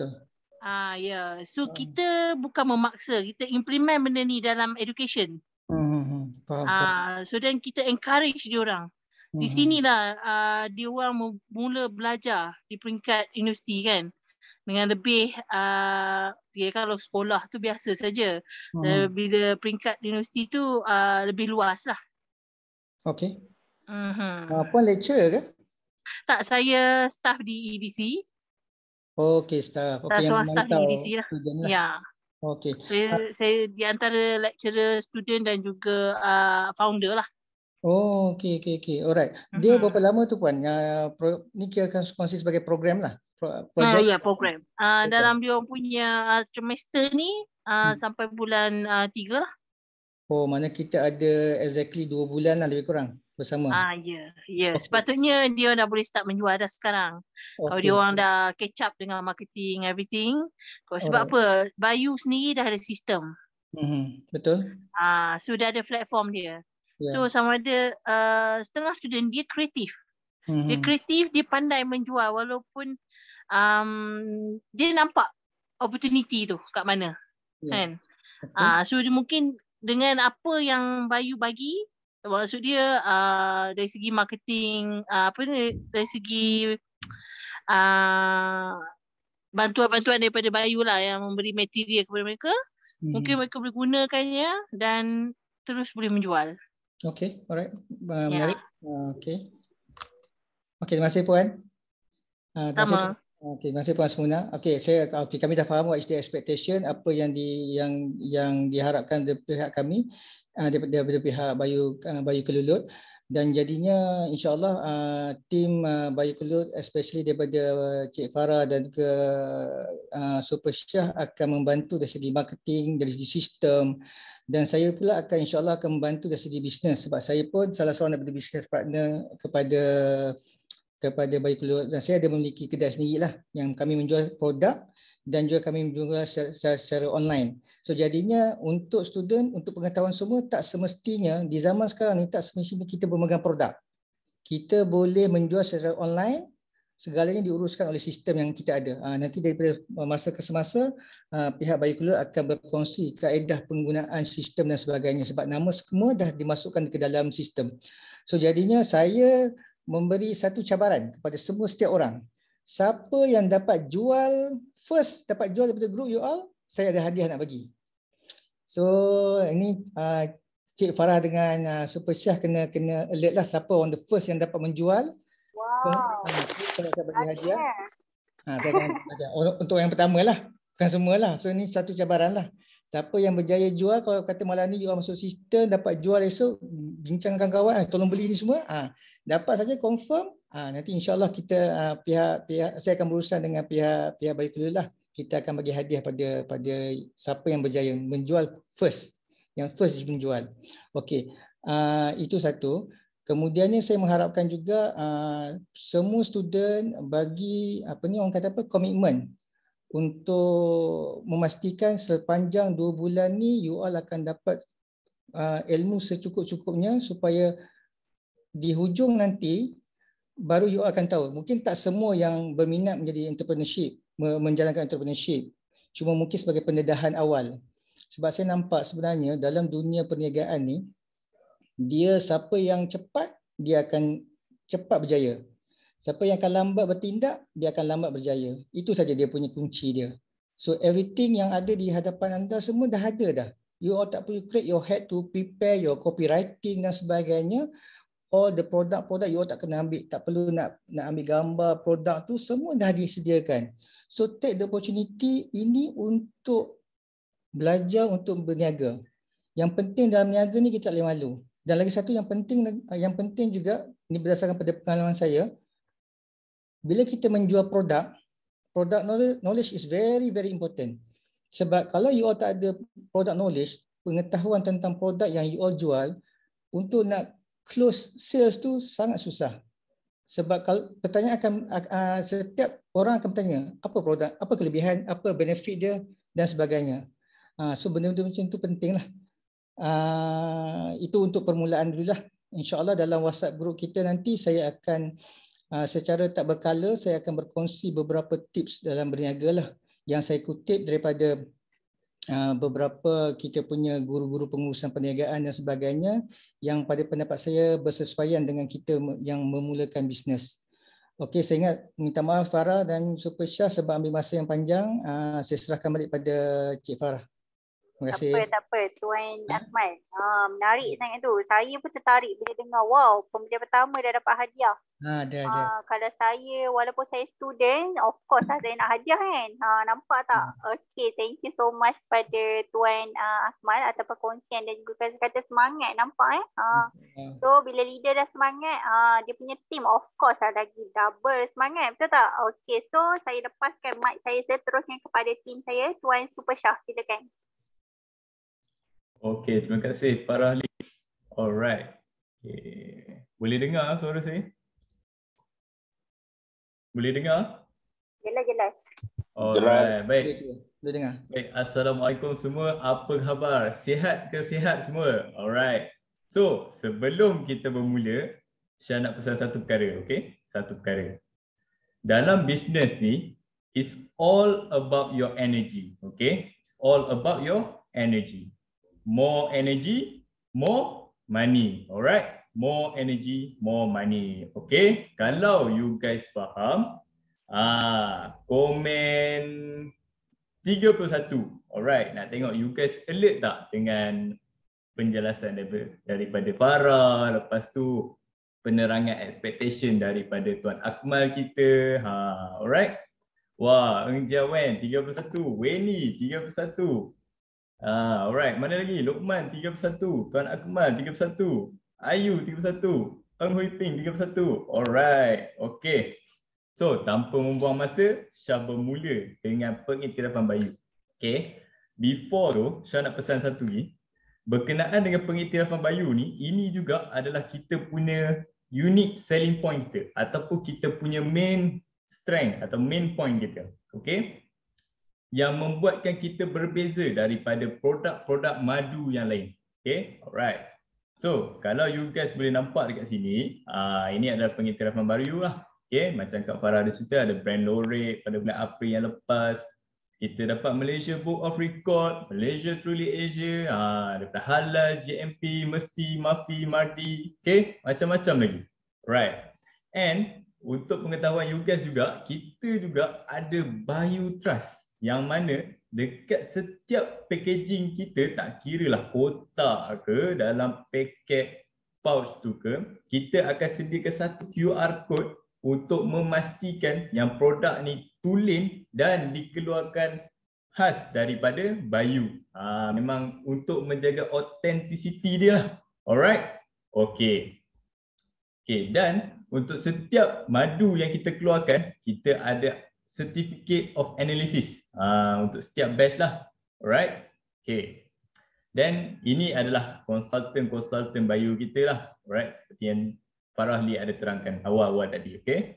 Ya. So kita bukan memaksa, kita implement benda ni dalam education. Faham. So dan kita encourage diorang. Di sinilah diorang mula belajar di peringkat universiti kan. Dengan lebih kalau sekolah tu biasa saja. Bila peringkat universiti tu lebih luas lah. Okey. Puan lecturer ke? Tak, saya staff di EDC. Okey, staff. Okey, yang staff di EDC lah. Ya. Okey. Saya di antara lecturer, student dan juga founder lah. Oh, okey. Alright. Dia berapa lama tu Puan? Ni kira akan kongsi sebagai program lah. Projek. Ya, program. Dalam dia orang punya trimester ni sampai bulan 3 lah. Oh, mana kita ada exactly 2 bulan lah lebih kurang bersama. Ya. Sepatutnya dia dah boleh start menjual dah sekarang. Kalau dia orang dah catch up dengan marketing, everything. Sebab apa? Bayu sendiri dah ada sistem. Betul. So dah ada platform dia. So sama ada setengah student dia kreatif. Dia kreatif, dia pandai menjual walaupun dia nampak opportunity tu kat mana. Kan? So dia mungkin dengan apa yang Bayu bagi, maksud dia dari segi marketing, dari segi bantuan-bantuan daripada Bayu lah yang memberi material kepada mereka, mungkin mereka boleh gunakannya dan terus boleh menjual. Okay, alright. Menarik. Okay, terima kasih Puan. Sama. Okey, terima kasih Puan Asmuna. Okey, kami dah faham what is the expectation, apa yang diharapkan dari pihak kami, daripada pihak Bayu Kelulut, dan jadinya insya-Allah tim Bayu Kelulut, especially daripada Cik Farah dan ke Super Syah akan membantu dari segi marketing, dari segi sistem, dan saya pula akan insya-Allah akan membantu dari segi bisnes, sebab saya pun salah seorang daripada business partner kepada Bayu Kelulut, dan saya ada memiliki kedai sendirilah yang kami menjual produk dan juga kami menjual secara online. So jadinya untuk student, untuk pengetahuan semua, tak semestinya di zaman sekarang ni tak semestinya kita bermegang produk. Kita boleh menjual secara online, segalanya diuruskan oleh sistem yang kita ada. Nanti daripada masa ke semasa pihak Bayu Kelulut akan berkongsi kaedah penggunaan sistem dan sebagainya, sebab nama semua dah dimasukkan ke dalam sistem. So jadinya saya memberi satu cabaran kepada setiap orang. Siapa yang dapat jual dapat jual daripada grup you all, saya ada hadiah nak bagi. So ini Cik Farah dengan Super Syah kena alert lah siapa on the first yang dapat menjual. Saya akan bagi hadiah. Untuk yang pertama lah, bukan semua lah. So ini satu cabaran lah. Siapa yang berjaya jual, kalau kata malam ni you all masuk sistem, dapat jual esok, bincangkan kawan, tolong beli ni semua, dapat saja confirm, Nanti insyaAllah kita pihak saya akan berurusan dengan pihak Bayu Kelulud lah. Kita akan bagi hadiah pada siapa yang berjaya menjual first. Yang first menjual. Okey. Itu satu. Kemudiannya saya mengharapkan juga semua student bagi orang kata komitmen untuk memastikan sepanjang 2 bulan ni you all akan dapat ilmu secukup-cukupnya supaya di hujung nanti baru you akan tahu. Mungkin tak semua yang berminat menjadi entrepreneurship, menjalankan entrepreneurship. Cuma mungkin sebagai pendedahan awal. Sebab saya nampak sebenarnya dalam dunia perniagaan ni, dia siapa yang cepat, dia akan cepat berjaya. Siapa yang akan lambat bertindak, dia akan lambat berjaya. Itu saja dia punya kunci dia. So everything yang ada di hadapan anda semua dah ada dah. You all tak perlu create, you had to prepare your copywriting dan sebagainya. All the produk-produk you all tak kena ambil, tak perlu nak ambil gambar produk tu, semua dah disediakan. So take the opportunity ini untuk belajar untuk berniaga. Yang penting dalam niaga ni kita tak boleh malu. Dan lagi satu yang penting juga, ini berdasarkan pada pengalaman saya, bila kita menjual produk knowledge is very very important. Sebab kalau you all tak ada product knowledge, pengetahuan tentang produk yang you all jual, untuk nak close sales tu sangat susah. Sebab kalau pertanyaan setiap orang akan bertanya, apa produk, apa kelebihan, apa benefit dia dan sebagainya. So benda-benda macam tu pentinglah. Itu untuk permulaan dululah. InsyaAllah dalam WhatsApp group kita nanti saya akan secara tak berkala saya akan berkongsi beberapa tips dalam berniaga lah yang saya kutip daripada beberapa kita punya guru-guru pengurusan perniagaan dan sebagainya yang pada pendapat saya bersesuaian dengan kita yang memulakan bisnes. Okey, saya ingat minta maaf Farah dan Super Syah sebab ambil masa yang panjang. Saya serahkan balik pada Cik Farah. Terima kasih. Tak apa, Tuan Akmal. Menarik sangat tu. Saya pun tertarik bila dengar, wow, pembelian pertama dah dapat hadiah. Ada. Kalau saya, walaupun saya student, of course lah saya nak hadiah kan. Nampak tak? Okay, thank you so much pada Tuan Akmal atas perkongsian dan juga kata semangat, nampak So, bila leader dah semangat, dia punya team of course lah lagi double semangat, betul tak? Okay, so saya lepaskan mic saya seterusnya kepada team saya, Tuan Super Syah, silakan. Okey, terima kasih Farah Ali. Alright. Okay. Boleh dengar suara saya? Boleh dengar? Jelas. Alright, baik. Boleh dengar. Baik, Assalamualaikum semua. Apa khabar? Sihat ke sihat semua? Alright. So, sebelum kita bermula, saya nak pesan satu perkara, okey? Satu perkara. Dalam bisnes ni, it's all about your energy, okay? It's all about your energy. More energy, more money. Alright? More energy, more money. Okay? Kalau you guys faham, komen 31. Alright? Nak tengok you guys alert tak dengan penjelasan daripada Farah, lepas tu penerangan expectation daripada Tuan Akmal kita. Alright? Wah, Eng Jiawen 31, Weni 31. Alright, mana lagi? Lokman 31, Tuan Akmal 31, Ayu 31, Eng Hui Ping 31. Alright, okay. So, tanpa membuang masa, Syah bermula dengan pengiktirafan Bayu. Okay. Before tu, Syah nak pesan satu ni. Berkenaan dengan pengiktirafan Bayu ni, ini juga adalah kita punya unique selling point kita ataupun kita punya main strength atau main point kita. Okay. Yang membuatkan kita berbeza daripada produk-produk madu yang lain. Okay, alright. So, kalau you guys boleh nampak dekat sini, ini adalah pengiktirafan baru lah. Okay, macam Kak Farah ada cerita, ada brand Laureate pada bulan April yang lepas. Kita dapat Malaysia Book of Record, Malaysia Truly Asia, dapat Halal, JMP, Mesti, Mafi, Mardi, okay, macam-macam lagi. Right. And untuk pengetahuan you guys juga, kita juga ada Bayu Trust. Yang mana dekat setiap packaging kita, tak kira lah kotak ke, dalam paket pouch tu ke, kita akan sediakan satu QR code untuk memastikan yang produk ni tulen dan dikeluarkan khas daripada Bayu. Memang untuk menjaga authenticity dia lah. Alright? Okay. Okay, dan untuk setiap madu yang kita keluarkan, kita ada certificate of analysis untuk setiap batch lah. Alright. Okay. Dan ini adalah konsultan bio kita lah. Alright. Seperti yang Farahli ada terangkan awal-awal tadi. Okay.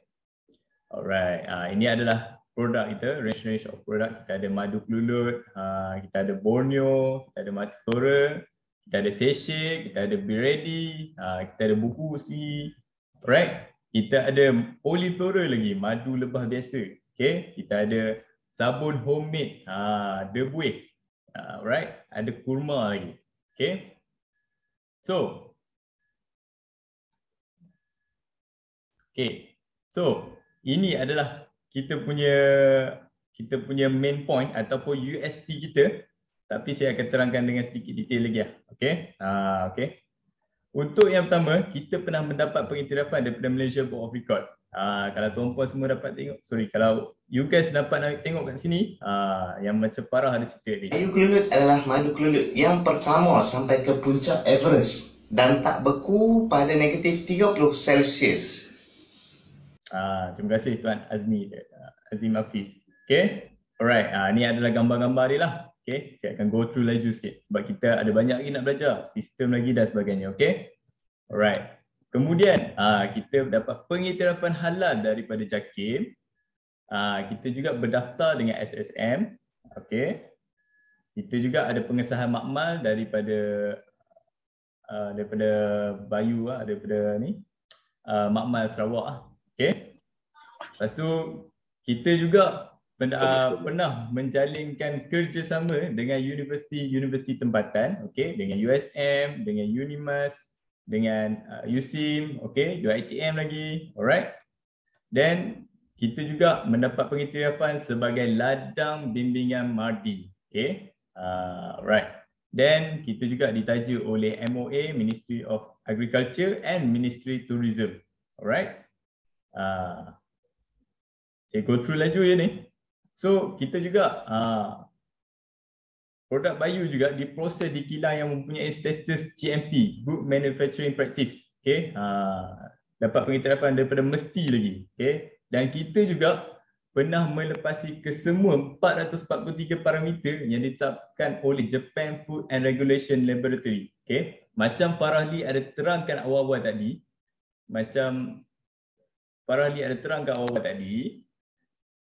Alright. Ini adalah produk kita, range of produk. Kita ada madu kelulut, kita ada Borneo, kita ada madu flora, kita ada sachet, kita ada Be Ready, kita ada buku sendiri. Alright. Kita ada Oliflora lagi, madu lebah biasa. Okay. Kita ada sabun homemade, debuih. Alright. Ada kurma lagi. Okay. So. Okay. So, ini adalah kita punya main point ataupun USP kita, tapi saya akan terangkan dengan sedikit detail lagi. Okay. Okay. Untuk yang pertama, kita pernah mendapat pengiktirafan daripada Malaysia Book of Record. Kalau tuan-puan semua dapat tengok, kalau you guys dapat tengok kat sini, yang macam Farah ada cerita ni. Bayu kelulut adalah madu kelulut yang pertama sampai ke puncak Everest dan tak beku pada negatif 30 Celsius. Terima kasih Tuan Azmi, Azim Hafiz. Okay, alright. Ni adalah gambar-gambar dia lah. Okay, saya akan go through laju sikit sebab kita ada banyak lagi nak belajar, sistem lagi dan sebagainya. Okay, alright. Kemudian kita dapat pengiktirafan halal daripada JAKIM. Kita juga berdaftar dengan SSM. Okay, kita juga ada pengesahan makmal daripada Bayu, daripada ni makmal Sarawak. Okay. Lepas tu kita juga pernah menjalinkan kerjasama dengan universiti tempatan, okay, dengan USM, dengan UNIMAS, dengan USIM, okay, UiTM lagi, alright. Dan kita juga mendapat pengiktirafan sebagai ladang bimbingan MARDI, okay, alright. Dan kita juga ditaja oleh MOA, Ministry of Agriculture and Ministry Tourism, alright. Saya go through laju je ni. So kita juga produk Bayu juga diproses di kilang yang mempunyai status GMP, Good Manufacturing Practice. Okay, dapat pengiktirafan daripada Mesti lagi. Okay, dan kita juga pernah melepasi kesemua 443 parameter yang ditetapkan oleh Japan Food and Regulation Laboratory. Okay, macam Farahli ada terangkan awal-awal tadi,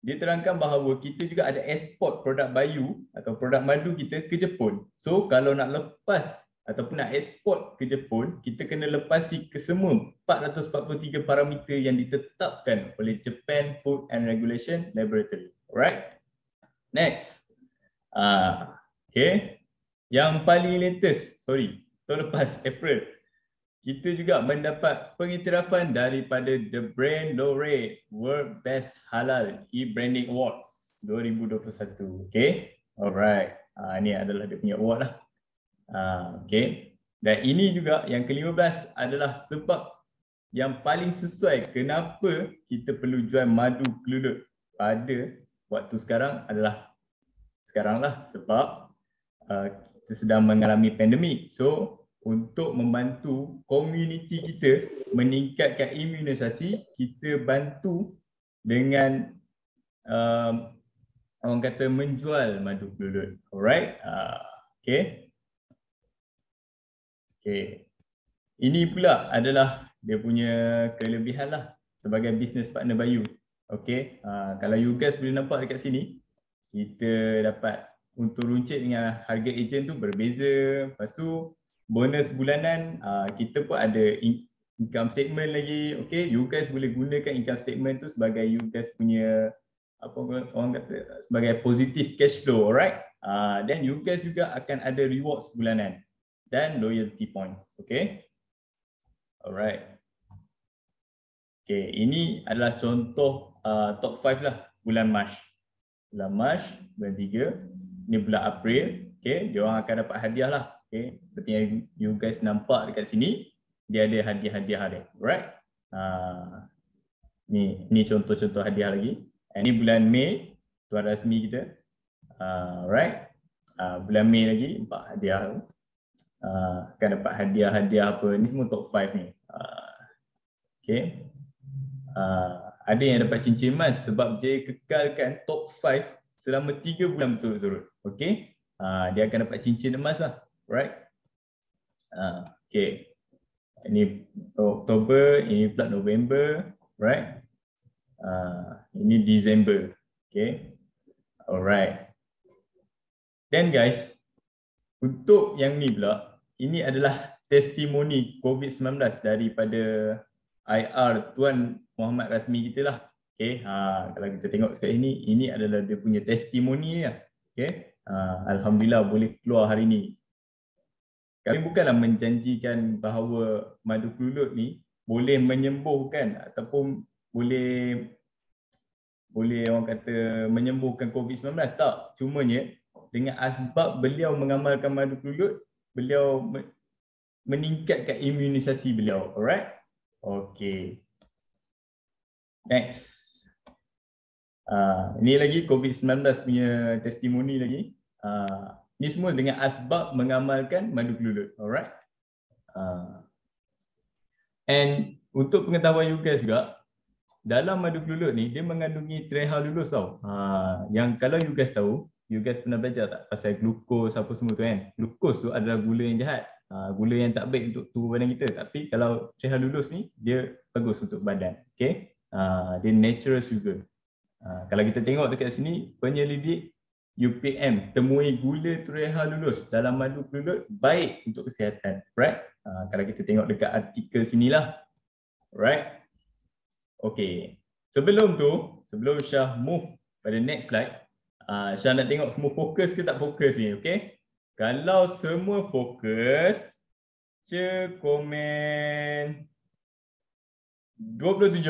dia terangkan bahawa kita juga ada ekspor produk Bayu atau produk madu kita ke Jepun. So kalau nak lepas ataupun nak ekspor ke Jepun, kita kena lepasi ke semua 443 parameter yang ditetapkan oleh Japan Food and Regulation Laboratory. Alright. Next. Okay. Yang paling latest, tahun lepas April, kita juga mendapat pengiktirafan daripada The Brand Laureate World Best Halal E-Branding Awards 2021. Okay, alright. Ini adalah dia punya award lah. Okay, dan ini juga yang ke-15 adalah sebab yang paling sesuai kenapa kita perlu jual madu kelulut pada waktu sekarang adalah sebab kita sedang mengalami pandemik. So untuk membantu komuniti kita meningkatkan imunisasi, kita bantu dengan orang kata menjual madu kelulut. Alright. Okay. Okay. Ini pula adalah dia punya kelebihan lah sebagai business partner Bayu. Okay. Kalau you guys boleh nampak dekat sini, kita dapat untuk runcit dengan harga ejen tu berbeza. Lepas tu bonus bulanan, kita pun ada income statement lagi. Okay, you guys boleh gunakan income statement tu sebagai you guys punya orang kata sebagai positive cash flow, alright. Dan you guys juga akan ada rewards bulanan dan loyalty points. Okay, alright. Okay, ini adalah contoh top 5 lah bulan Mac. Bulan 3, ini bulan April. Okay, dia orang akan dapat hadiah lah. Okay, seperti yang you guys nampak dekat sini, dia ada hadiah-hadiah dia, right? Ni contoh-contoh hadiah lagi. Ini bulan Mei, tuan rasmi kita, right? Bulan Mei lagi 4 hadiah. Akan dapat hadiah-hadiah apa? Ni semua top 5 ni. Okay. Ada yang dapat cincin emas sebab dia kekalkan top 5 selama 3 bulan berturut-turut. Okay. Dia akan dapat cincin emas lah. Right. Okay. Ini Oktober, ini pula November. Right. Ini December. Okay. Alright. Then guys, untuk yang ni pula, ini adalah testimoni COVID-19 daripada IR Tuan Muhammad Rasmi kita lah. Okay. Kalau kita tengok sekarang ini adalah dia punya testimoni lah. Okay. Alhamdulillah boleh keluar hari ni. Kami bukanlah menjanjikan bahawa madu kelulut ni boleh menyembuhkan ataupun boleh orang kata menyembuhkan COVID-19. Tak. Cumanya dengan asbab beliau mengamalkan madu kelulut, beliau meningkatkan imunisasi beliau. Alright? Okay. Next. Ini lagi COVID-19 punya testimoni lagi. Ini semua dengan asbab mengamalkan madu kelulut. Alright? And untuk pengetahuan you guys juga, dalam madu kelulut ni dia mengandungi trehalulose tau. Yang kalau you guys tahu, you guys pernah belajar tak pasal glukos apa semua tu kan? Glukos tu adalah gula yang jahat. Gula yang tak baik untuk tubuh badan kita. Tapi kalau trehalulose ni dia bagus untuk badan. Okay? Dia natural sugar. Kalau kita tengok dekat sini, penyelidik UPM temui gula trehalulose dalam madu kelulut baik untuk kesihatan. Right? Kalau kita tengok dekat artikel sinilah. Right? Okay. Sebelum Syah move pada next slide, Syah nak tengok semua fokus ke tak fokus ni, okay? Kalau semua fokus, Syah komen 27.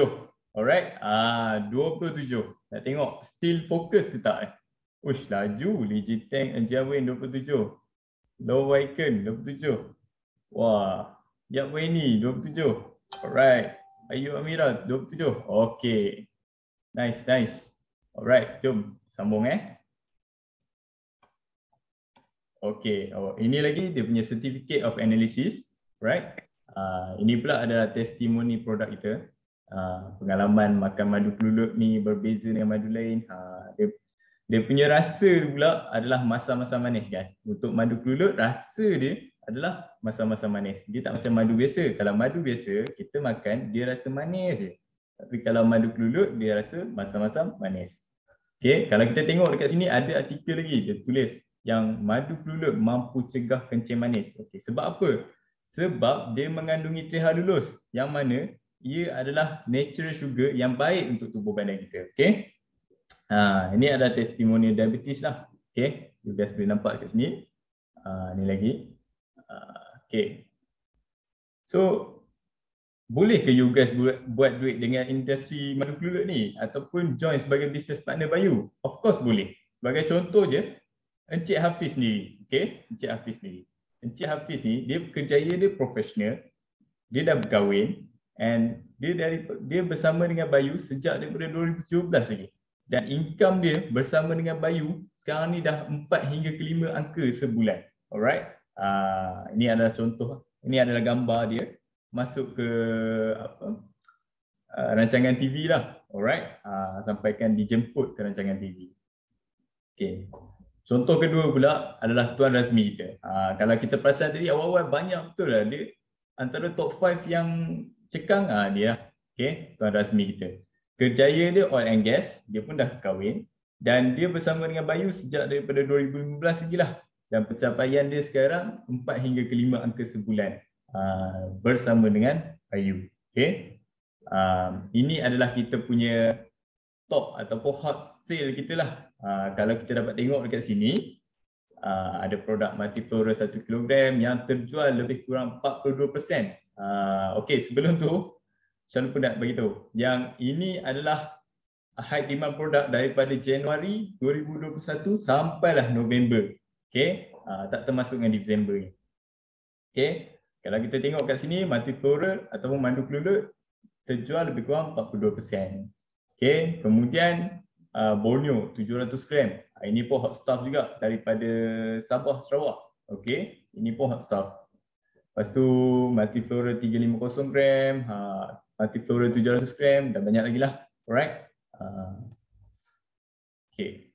Alright? 27. Nak tengok still fokus ke tak? Ush, laju. Ligiteng Enjiawin 27. Low Icon 27. Wah, Yap Weni 27. Alright. Ayu Amira 27. Okay. Nice. Alright, jom sambung Okay. Ini lagi dia punya certificate of analysis, right? Ini pula adalah testimoni produk kita. Pengalaman makan madu kelulut ni berbeza dengan madu lain. Dia punya rasa pula adalah masa-masa manis kan. Untuk madu kelulut rasa dia adalah masa-masa manis. Dia tak macam madu biasa. Kalau madu biasa kita makan dia rasa manis je. Tapi kalau madu kelulut dia rasa masa-masa manis. Okay, kalau kita tengok dekat sini ada artikel lagi dia tulis yang madu kelulut mampu cegah kencing manis. Okay, sebab apa? Sebab dia mengandungi trehalulose yang mana ia adalah natural sugar yang baik untuk tubuh badan kita. Okay. Ini adalah testimoni diabetes lah. Okay, you guys boleh nampak kat sini. Ni lagi. Okay. So, boleh ke you guys buat duit dengan industri madu kelulut ni ataupun join sebagai business partner Bayu? Of course boleh. Sebagai contoh je, Encik Hafiz ni, okay? Encik Hafiz ni dia kerjaya dia profesional. Dia dah berkahwin and dia bersama dengan Bayu sejak daripada 2017 lagi. Dan income dia bersama dengan Bayu sekarang ni dah 4 hingga ke 5 angka sebulan. Alright? Ini adalah contoh, ini adalah gambar dia masuk ke rancangan TV lah. Alright? Sampaikan dijemput ke rancangan TV. Okay. Contoh kedua pula adalah Tuan Rasmi kita. Kalau kita perasan tadi awal-awal banyak betul lah dia antara top 5 yang cekang dia. Okay, Tuan Rasmi kita. Kerjaya dia oil and gas, dia pun dah kahwin dan dia bersama dengan Bayu sejak daripada 2015 lagi lah. Dan pencapaian dia sekarang 4 hingga ke 5 angka sebulan bersama dengan Bayu. Okay. Ini adalah kita punya top ataupun hot sale kita lah. Kalau kita dapat tengok dekat sini, ada produk Multiflora 1 kg yang terjual lebih kurang 42%. Okey, sebelum tu saya lupa nak beritahu yang ini adalah high demand produk daripada Januari 2021 sampailah November. Okey, tak termasuk dengan Disember ni. Okey, kalau kita tengok kat sini Multiflora ataupun madu kelulut terjual lebih kurang 42%. Okey, kemudian Borneo 700 gram. Ini pun hot stuff juga daripada Sabah Sarawak. Okey, ini pun hot stuff. Lepas tu Multiflora 350 gram. multiflora 700 gram dan banyak lagi lah. Alright. Okay.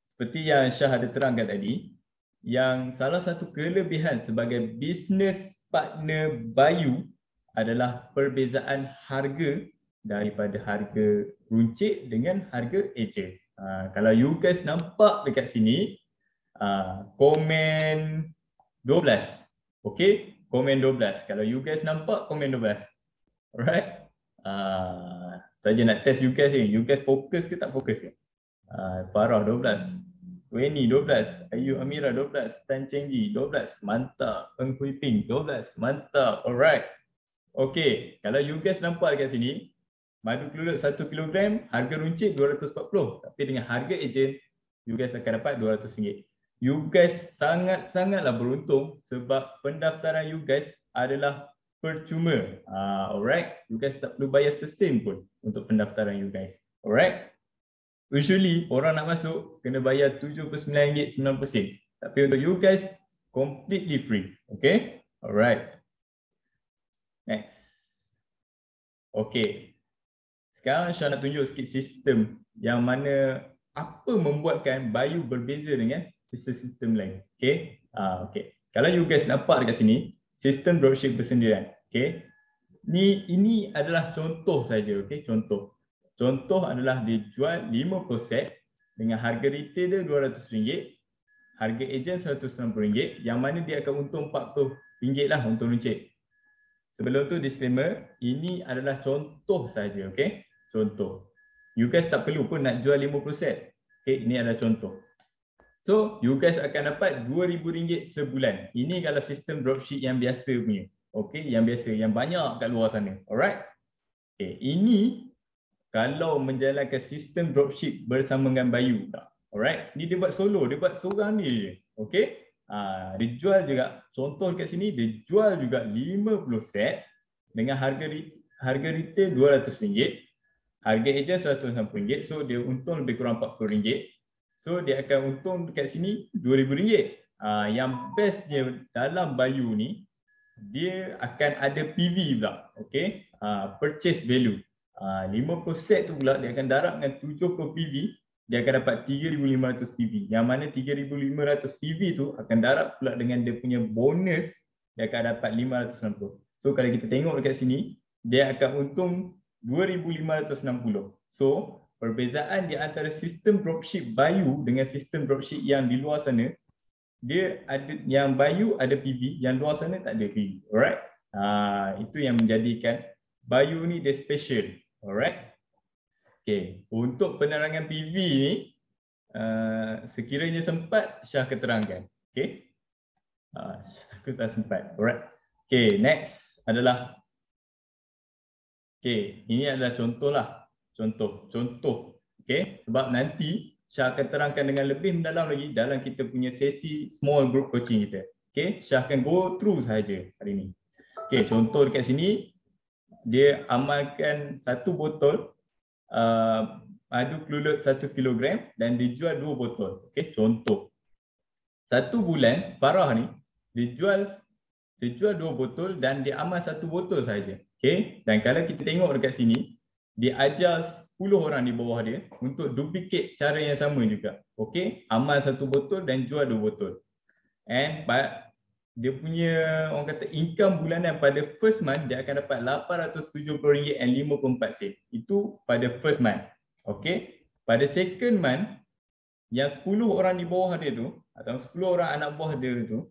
Seperti yang Syah ada terangkan tadi, yang salah satu kelebihan sebagai business partner Bayu adalah perbezaan harga daripada harga runcit dengan harga ejen. Kalau you guys nampak dekat sini, komen 12. Okay, komen 12. Kalau you guys nampak, komen 12. Alright. Saja nak test you guys ni. You guys fokus ke tak fokus ke? Farah 12. Weni 12, Ayu Amira 12, Tan Cheng Ji 12, mantap. Peng Hui Ping 12, mantap. Alright. Okay, kalau you guys nampak dekat sini, madu kelulut 1 kg, harga runcit 240. Tapi dengan harga ejen, you guys akan dapat RM200. You guys sangat-sangatlah beruntung sebab pendaftaran you guys adalah percuma. Alright, you guys tak perlu bayar sesen pun untuk pendaftaran you guys. Alright. Usually orang nak masuk kena bayar RM79.90. Tapi untuk you guys completely free. Okay? Alright. Next. Okay. Sekarang Syah nak tunjuk sikit sistem yang mana apa membuatkan Bayu berbeza dengan sistem-sistem lain. Okay? Okay. Kalau you guys nampak dekat sini, sistem dropship bersendirian. Okay? Ini adalah contoh saja. Okay? Contoh adalah dia jual 50 set dengan harga retail dia RM200, harga ejen RM160, yang mana dia akan untung RM40 lah untuk runcit. Sebelum tu disclaimer, ini adalah contoh saja, okay? Contoh. You guys tak perlu pun nak jual 50 set. Okay, ini adalah contoh. So, you guys akan dapat RM2,000 sebulan. Ini kalau sistem dropship yang biasa punya. Okay, yang biasa, yang banyak kat luar sana. Alright? Okay, ini kalau menjalankan sistem dropship bersama dengan Bayu. Alright, ni dia buat solo, dia buat seorang ni je. Okay, dia jual juga, contoh kat sini, dia jual juga 50 set dengan harga retail RM200, harga ejen RM160, so dia untung lebih kurang RM40. So dia akan untung dekat sini RM2,000. Yang best dia dalam Bayu ni, dia akan ada PV pula. Okay, purchase value. 50 set tu pula dia akan darab dengan 70 PV, dia akan dapat 3,500 PV. Yang mana 3,500 PV tu akan darab pula dengan dia punya bonus, dia akan dapat 560. So kalau kita tengok dekat sini, dia akan untung 2,560. So perbezaan di antara sistem dropship Bayu dengan sistem dropship yang di luar sana, dia ada, yang Bayu ada PV, yang luar sana tak ada PV. Alright, itu yang menjadikan Bayu ni dia special. Alright. Okay, untuk penerangan PV ni, sekiranya sempat Syah keterangkan. Okay, aku tak sempat. Alright. Okay, next adalah, okay, ini adalah contoh lah. Contoh. Okay, sebab nanti Syah akan terangkan dengan lebih mendalam lagi dalam kita punya sesi small group coaching kita. Okay, Syah akan go through sahaja hari ni. Okay, contoh dekat sini, dia amalkan 1 botol madu kelulut 1 kg dan dijual 2 botol. Okey, contoh. 1 bulan Farah ni dijual 2 botol dan dia amal 1 botol saja. Okey, dan kalau kita tengok dekat sini, dia ajar 10 orang di bawah dia untuk duplicate cara yang sama juga. Okey, amal 1 botol dan jual 2 botol. And dia punya orang kata income bulanan pada first month dia akan dapat RM870.54. Itu pada first month. Okey. Pada second month yang 10 orang di bawah dia tu atau 10 orang anak buah dia tu,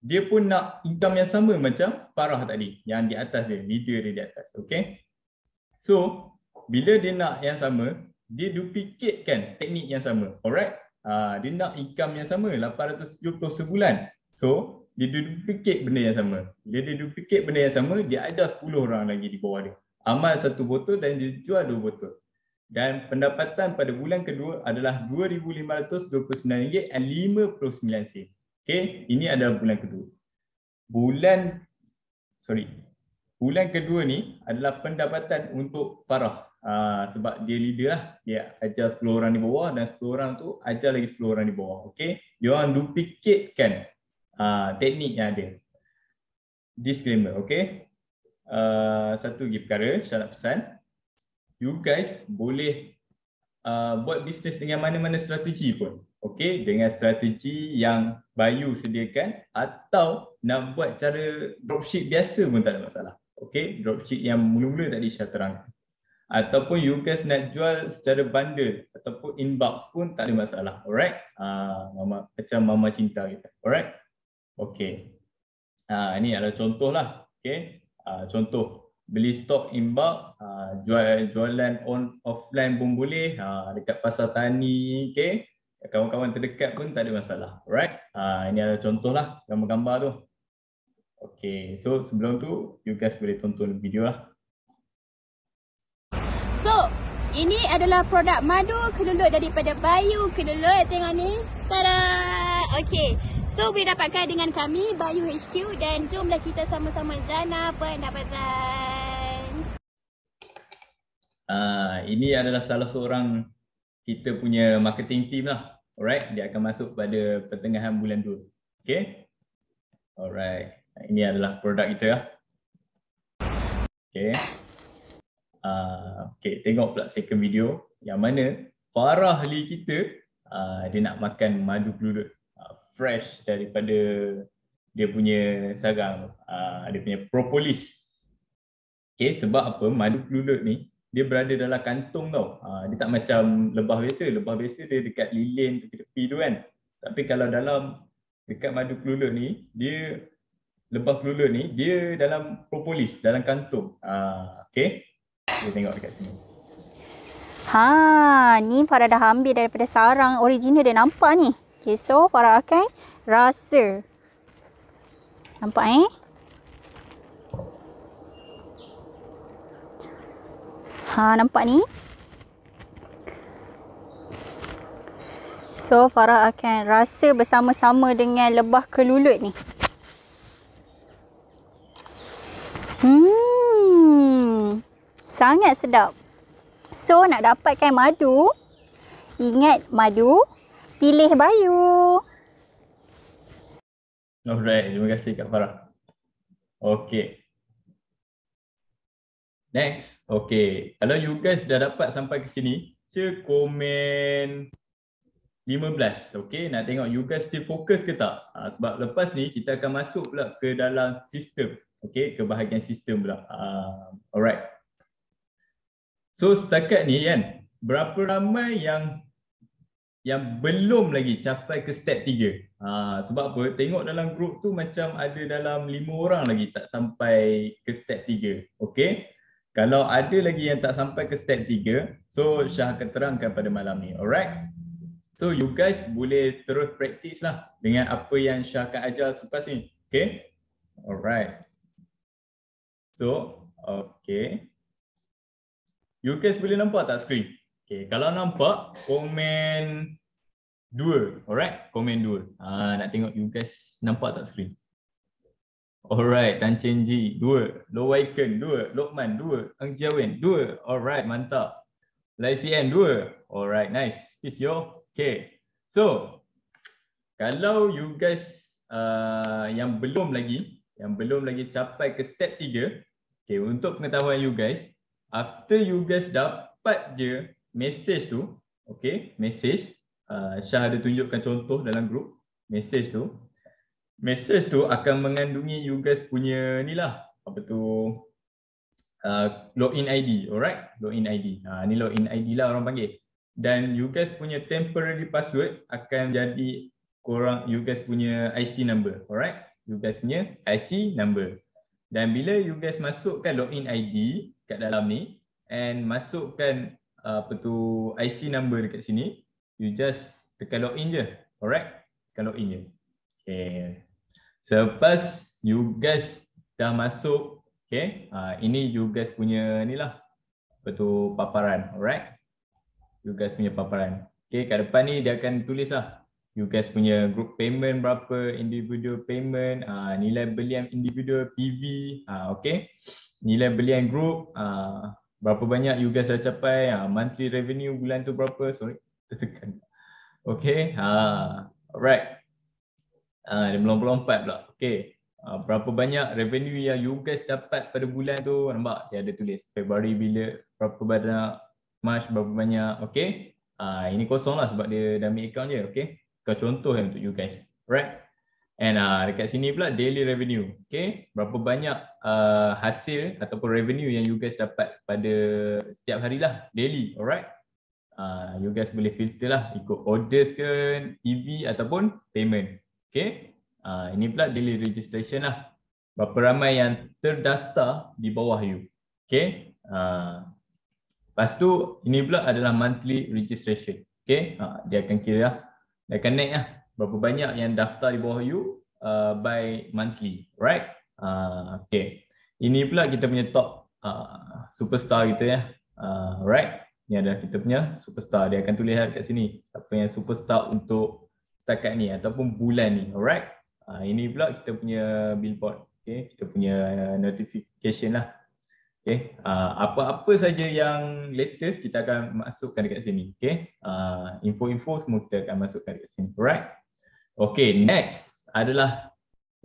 dia pun nak income yang sama macam Farah tadi yang di atas dia, leader dia di atas. Okey. So, bila dia nak yang sama, dia duplicatekan teknik yang sama. Alright. Dia nak income yang sama 870 sebulan. So, dia duplicate benda yang sama. Bila dia duplicate benda yang sama, dia ada 10 orang lagi di bawah dia. Amal 1 botol dan dia jual 2 botol. Dan pendapatan pada bulan kedua adalah RM2,529.59. Okey, ini adalah bulan kedua. Bulan kedua ni adalah pendapatan untuk Farah. Sebab dia leader lah. Dia ajar 10 orang di bawah dan 10 orang tu ajar lagi 10 orang di bawah. Okey, dia orang duplicatekan teknik yang ada. Disclaimer, okay? satu lagi perkara, syarat pesan. You guys boleh buat bisnes dengan mana-mana strategi pun. Okey, dengan strategi yang Bayu sediakan atau nak buat cara dropship biasa pun tak ada masalah. Okey, dropship yang mula-mula tadi Syah terangkan. Ataupun you guys nak jual secara bundle ataupun inbox pun tak ada masalah. Alright? Macam mama cinta kita. Alright? Okey. Ini adalah contoh lah. Okey. Contoh beli stok inbox, jualan offline pun boleh, dekat pasar tani, okey. Kawan-kawan terdekat pun tak ada masalah. Alright? Ini adalah contoh lah gambar-gambar tu. Okey, so sebelum tu you guys boleh tonton video lah. So, ini adalah produk madu kelulut daripada Bayu Kelulut. Tengok ni. Tada! Okey. So, boleh dapatkan dengan kami, Bayu HQ, dan jomlah kita sama-sama jana pendapatan. Ini adalah salah seorang kita punya marketing team lah. Alright, dia akan masuk pada pertengahan bulan 2. Okay. Alright, ini adalah produk kita lah. Okay. Okay, tengok pula second video yang mana Farah Lee kita dia nak makan madu kelulut fresh daripada dia punya sarang, dia punya propolis. Okay, sebab apa? Madu kelulut ni dia berada dalam kantung tau. Dia tak macam lebah biasa. Lebah biasa dia dekat lilin tepi-tepi tu kan. Tapi kalau dalam dekat madu kelulut ni, dia lebah kelulut ni dia dalam propolis, dalam kantung. Okay. Kita tengok dekat sini. Ni Farah dah ambil daripada sarang original dia, nampak ni. Okay, so Farah akan rasa. Nampak nampak ni. So Farah akan rasa bersama-sama dengan lebah kelulut ni. Sangat sedap. So nak dapatkan madu, ingat madu, pilih Bayu. Alright, terima kasih Kak Farah. Okay. Next. Okay. Kalau you guys dah dapat sampai ke sini, cuba komen 15. Okay. Nak tengok you guys still fokus ke tak? Sebab lepas ni kita akan masuk pula ke dalam sistem. Okay. Ke bahagian sistem pula. Alright. So setakat ni kan, berapa ramai yang belum lagi capai ke step 3? Sebab apa? Tengok dalam grup tu macam ada dalam 5 orang lagi tak sampai ke step 3. Okay? Kalau ada lagi yang tak sampai ke step 3, so Syah akan terangkan pada malam ni. Alright? So you guys boleh terus praktis lah dengan apa yang Syah akan ajar selepas ni. Okay? Alright. So, okay. You guys boleh nampak tak skrin? Okay, kalau nampak, komen 2. Alright, komen 2. Nak tengok you guys nampak tak skrin? Alright, Tan Chen Ji 2, Low Icon 2, Lokman 2, Ang Jiawen 2. Alright, mantap. Lai CN 2. Alright, nice. Peace yo. Okay. So, kalau you guys yang belum lagi capai ke step 3, okay, untuk pengetahuan you guys, after you guys dapat je message tu, okay, message, Syah ada tunjukkan contoh dalam grup, message tu akan mengandungi you guys punya ni lah, apa tu, login ID, alright, login ID, ni login ID lah orang panggil, dan you guys punya temporary password akan jadi korang, you guys punya IC number, alright, you guys punya IC number, dan bila you guys masukkan login ID kat dalam ni and masukkan apa tu IC number dekat sini, you just tekan login je. Alright? Tekan login je. Okay. Selepas you guys dah masuk, okay, ini you guys punya ni lah, apa tu, paparan. Alright? You guys punya paparan. Okay, kat depan ni dia akan tulis lah, you guys punya group payment berapa, individual payment, nilai belian individual PV, okay, nilai belian group, berapa banyak you guys dah capai, monthly revenue bulan tu berapa, sorry, tertekan. Okay, alright. Dia melompat-lompat pula. Okay, berapa banyak revenue yang you guys dapat pada bulan tu, nampak dia ada tulis Februari bila berapa banyak, March berapa banyak. Okay, ini kosong lah sebab dia dah ambil account je. Okay, kau contoh yang untuk you guys. Alright, and dekat sini pula daily revenue. Okay, berapa banyak hasil ataupun revenue yang you guys dapat pada setiap hari lah, daily. Alright, you guys boleh filter lah ikut orders ke, EV ataupun payment. Okay, ini pula daily registration lah, berapa ramai yang terdaftar di bawah you. Okay, lepas tu ini pula adalah monthly registration. Okay, dia akan kira, dia akan naik lah berapa banyak yang daftar di bawah you by monthly. Right, okay, ini pula kita punya top superstar kita ya. Right, ini adalah kita punya superstar, dia akan tulis kat sini siapa yang superstar untuk setakat ni ataupun bulan ni. Alright, ini pula kita punya billboard. Okay, kita punya notification lah. Okay, apa-apa saja yang latest kita akan masukkan dekat sini. Okay, info-info semua kita akan masukkan dekat sini. Alright, okay, next adalah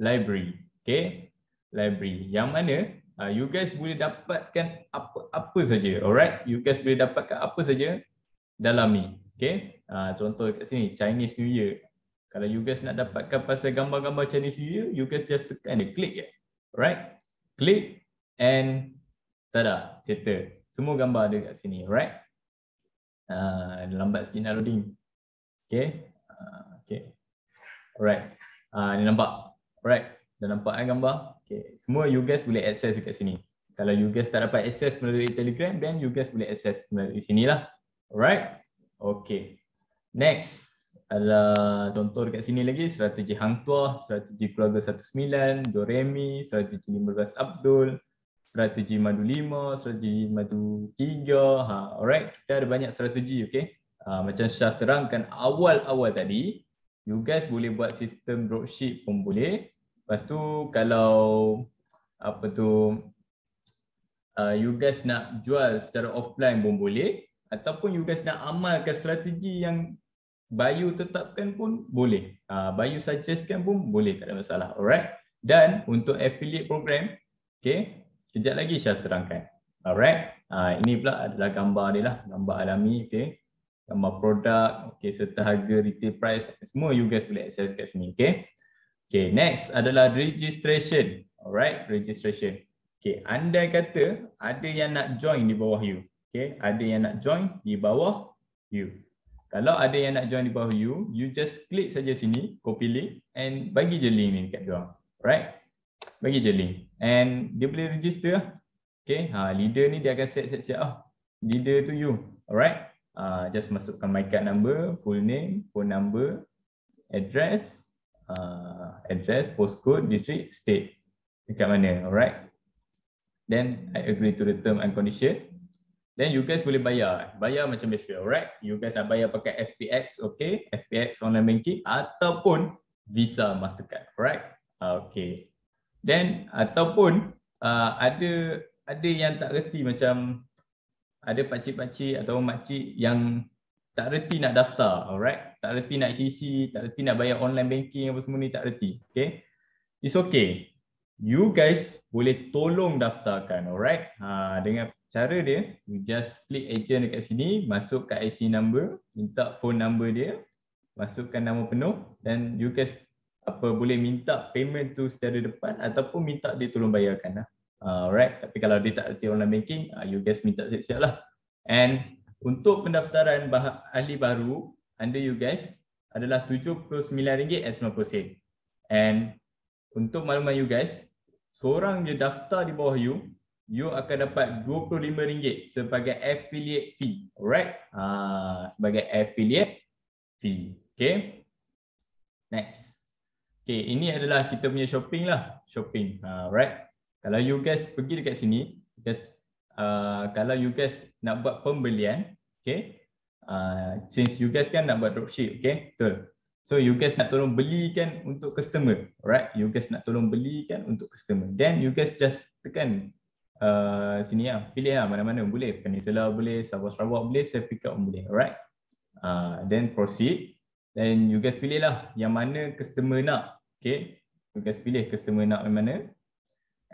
library. Okay, library yang mana you guys boleh dapatkan apa saja. Alright, you guys boleh dapatkan apa saja dalam ni. Okay, contoh dekat sini Chinese New Year. Kalau you guys nak dapatkan pasal gambar-gambar Chinese New Year, you guys just tekan dia, klik je. Alright, klik and tada, settle. Semua gambar ada kat sini. Alright, lambat sikit nak loading. Okay, okay. Alright, ni nampak. Alright, dah nampak kan gambar? Okay, semua you guys boleh access dekat sini. Kalau you guys tak dapat access melalui Telegram, then you guys boleh access melalui sini lah. Alright, okay. Next adalah contoh dekat sini lagi, strategi Hang Tuah, strategi keluarga 19, Doremi, strategi 15 Abdul, strategi Madu 5, strategi Madu 3. Alright, kita ada banyak strategi. Okay, macam Syah terangkan awal-awal tadi, you guys boleh buat sistem dropship pun boleh. Lepas tu kalau apa tu you guys nak jual secara offline pun boleh, ataupun you guys nak amalkan strategi yang Bayu tetapkan pun boleh, Bayu suggestkan pun boleh, tak ada masalah. Alright, dan untuk affiliate program, okay, kejap lagi Syah terangkan. Alright, ini pula adalah gambar dia lah, gambar alami. Okay, gambar produk, okay, serta harga retail price, semua you guys boleh access kat sini. Okay, okay, next adalah registration. Alright, registration. Okay, andai kata ada yang nak join di bawah you. Okay, ada yang nak join di bawah you. Kalau ada yang nak join di bawah you, you just klik saja sini, copy link and bagi je link ni dekat diorang. Alright, bagi je link and dia boleh register lah. Okay, leader ni dia akan set lah. Leader tu you. Alright, just masukkan my card number, full name, phone number, address, postcode, district, state, dekat mana. Alright, then I agree to the term and condition. Then you guys boleh bayar macam biasa. Alright, you guys nak bayar pakai FPX, okay, FPX online banking ataupun Visa Mastercard. Alright, okay. Then ataupun ada yang tak reti, macam ada pakcik-pakcik atau makcik yang tak reti nak daftar. Alright, tak reti nak CC, tak reti nak bayar online banking apa semua ni, tak reti. Okay, it's okay, you guys boleh tolong daftarkan. Alright, dengan cara dia, you just klik agent dekat sini, masuk kat IC number, minta phone number dia, masukkan nama penuh, dan you guys boleh minta payment tu secara depan ataupun minta dia tolong bayarkan lah. Alright, tapi kalau dia tak reti online banking, you guys minta siap-siap lah. And untuk pendaftaran ahli baru under you guys adalah RM79.90. And untuk makluman you guys, seorang je daftar di bawah you, you akan dapat RM25 sebagai affiliate fee. Alright, sebagai affiliate fee. Okay, next. Okay, ini adalah kita punya shopping lah, shopping. Alright, kalau you guys pergi dekat sini, guys, kalau you guys nak buat pembelian, okay, since you guys kan nak buat dropship, okay, betul. So you guys nak tolong belikan untuk customer. Alright, you guys nak tolong belikan untuk customer. Then you guys just tekan sini lah, pilih lah mana-mana boleh, Peninsula boleh, Sabah Sarawak boleh, Sertifikat pun boleh. Alright, then proceed, then you guys pilih lah yang mana customer nak. Okay, You guys pilih customer nak yang mana.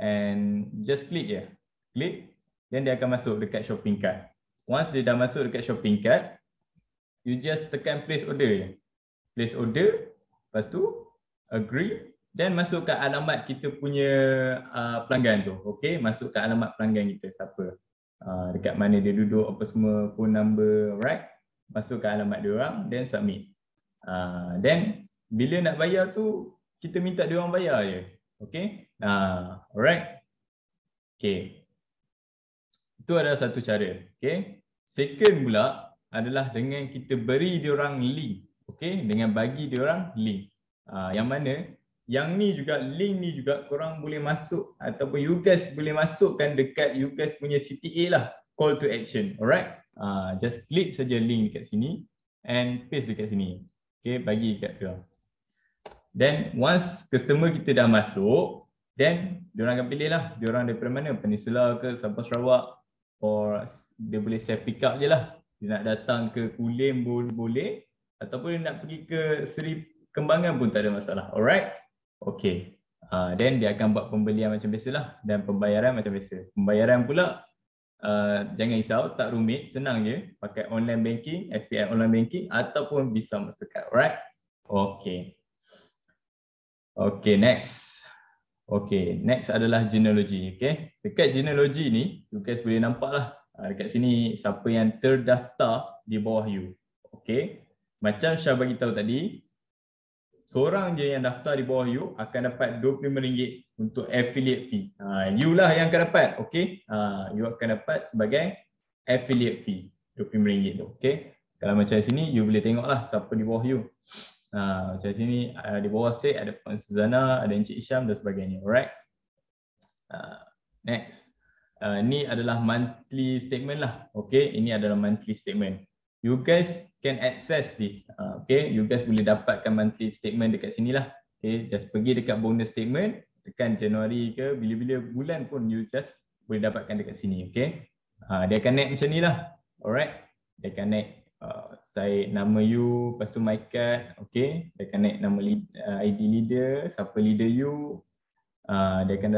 And just click je. Click. Then dia akan masuk dekat shopping cart. Once dia dah masuk dekat shopping cart, you just tekan place order je. Place order. Lepas tu, agree. Dan masukkan alamat kita punya pelanggan tu. Okay, masukkan alamat pelanggan kita siapa. Dekat mana dia duduk, apa semua, phone number, alright. Masukkan alamat dia orang, then submit. Then bila nak bayar tu, kita minta dia orang bayar je. Okay, alright. Okay. Itu adalah satu cara. Okay. Second pula adalah dengan kita beri dia orang link. Okay, dengan bagi dia orang link. Yang mana yang ni juga, link ni juga korang boleh masuk ataupun you guys boleh masukkan dekat you guys punya CTA lah, call to action. Alright, just klik saja link dekat sini and paste dekat sini. Okay, bagi dekat dia. Then once customer kita dah masuk, then diorang akan pilih lah diorang daripada mana, Peninsula ke Sabah Sarawak, or dia boleh self pick up je lah. Dia nak datang ke Kulim pun boleh, ataupun dia nak pergi ke Seri Kembangan pun tak ada masalah. Alright. Okay, then dia akan buat pembelian macam biasalah dan pembayaran macam biasa. Pembayaran pula jangan risau, tak rumit, senang je, pakai online banking, FPI online banking ataupun Visa Mastercard. Alright. Okay. Okay, next. Okay, next adalah genealogy. Okay, dekat genealogy ni you guys boleh nampak lah dekat sini siapa yang terdaftar di bawah you. Okay, macam Syah bagi tahu tadi, seorang je yang daftar di bawah you akan dapat RM25 untuk affiliate fee. You lah yang akan dapat. Okay, you akan dapat sebagai affiliate fee RM25 tu. Okay, kalau macam sini you boleh tengok lah siapa di bawah you. Macam sini di bawah Syed ada Puan Suzana, ada Encik Isyam dan sebagainya. Alright. Next. Ni adalah monthly statement lah. Okay, ini adalah monthly statement. You guys can access this. Okay, you guys boleh dapatkan monthly statement dekat sini lah. Okay, just pergi dekat bonus statement, tekan Januari ke bila-bila bulan pun you just boleh dapatkan dekat sini. Okay, dia akan naik macam ni lah. Alright, dia akan naik saya nama you, lepas tu my card. Okay, dia akan naik nama ID leader, siapa leader you. Dia akan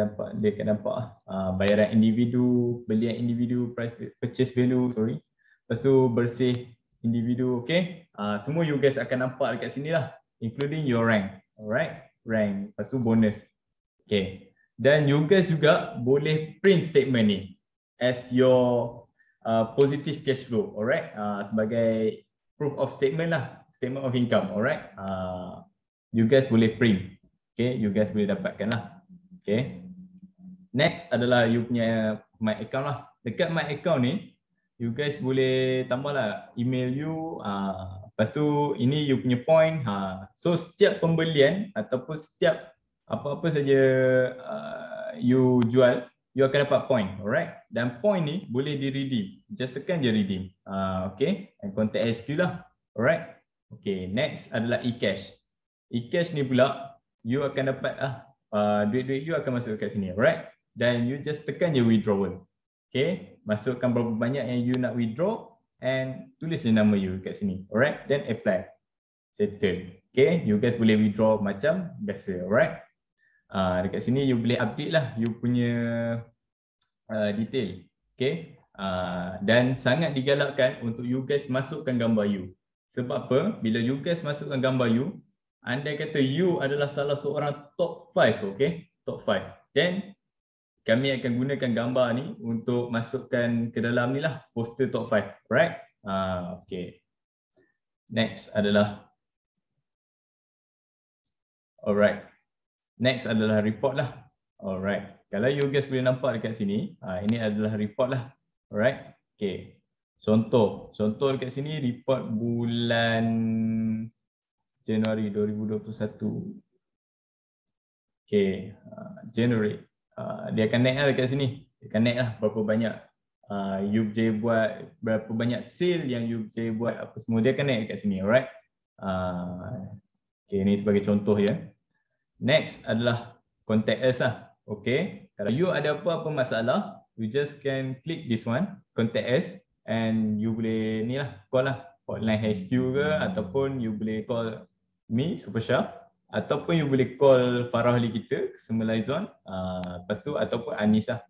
dapat bayaran individu, belian individu, price purchase value, sorry. Lepas tu bersih individu. Okay, semua you guys akan nampak dekat sini lah, including your rank. Alright, rank. Lepas tu bonus. Okay, dan you guys juga boleh print statement ni as your positive cash flow. Alright, sebagai proof of statement lah, statement of income. Alright, you guys boleh print. Okay, you guys boleh dapatkan lah. Okay, next adalah you punya my account lah. Dekat my account ni you guys boleh tambah lah email you, lepas tu ini you punya point. So setiap pembelian ataupun setiap apa-apa saja you jual, you akan dapat point. Alright, dan point ni boleh di redeem, just tekan je redeem. Okay, and contact HQ lah. Alright. Okay, next adalah e-cash. E-cash ni pula you akan dapat duit-duit you akan masuk kat sini. Alright, dan you just tekan je withdrawal. Okay, masukkan berapa banyak yang you nak withdraw and tulis je nama you kat sini. Alright, then apply, settle. Okay, you guys boleh withdraw macam biasa. Alright, dekat sini you boleh update lah you punya detail. Okay, dan sangat digalakkan untuk you guys masukkan gambar you. Sebab apa? Bila you guys masukkan gambar you, andai kata you adalah salah seorang top 5, okay, top 5, then kami akan gunakan gambar ni untuk masukkan ke dalam ni lah, poster top 5. Right? Okay. Next adalah, alright, next adalah report lah. Alright, kalau you guys boleh nampak dekat sini, ini adalah report lah. Alright, okay. Contoh dekat sini report bulan Januari 2021. Okay, January. Dia akan naik lah dekat sini. Dia akan naik lah berapa banyak you berjaya buat, berapa banyak sale yang you berjaya buat, apa semua. Dia akan naik dekat sini. Alright. Okay, ini sebagai contoh ya. Next adalah contact us lah. Okay, kalau you ada apa-apa masalah, you just can click this one, contact us, and you boleh ni lah, call lah hotline HQ ke, ataupun you boleh call me, Super Syah, ataupun you boleh call Farah Ali kita, customer liaison, lepas tu ataupun Anis lah,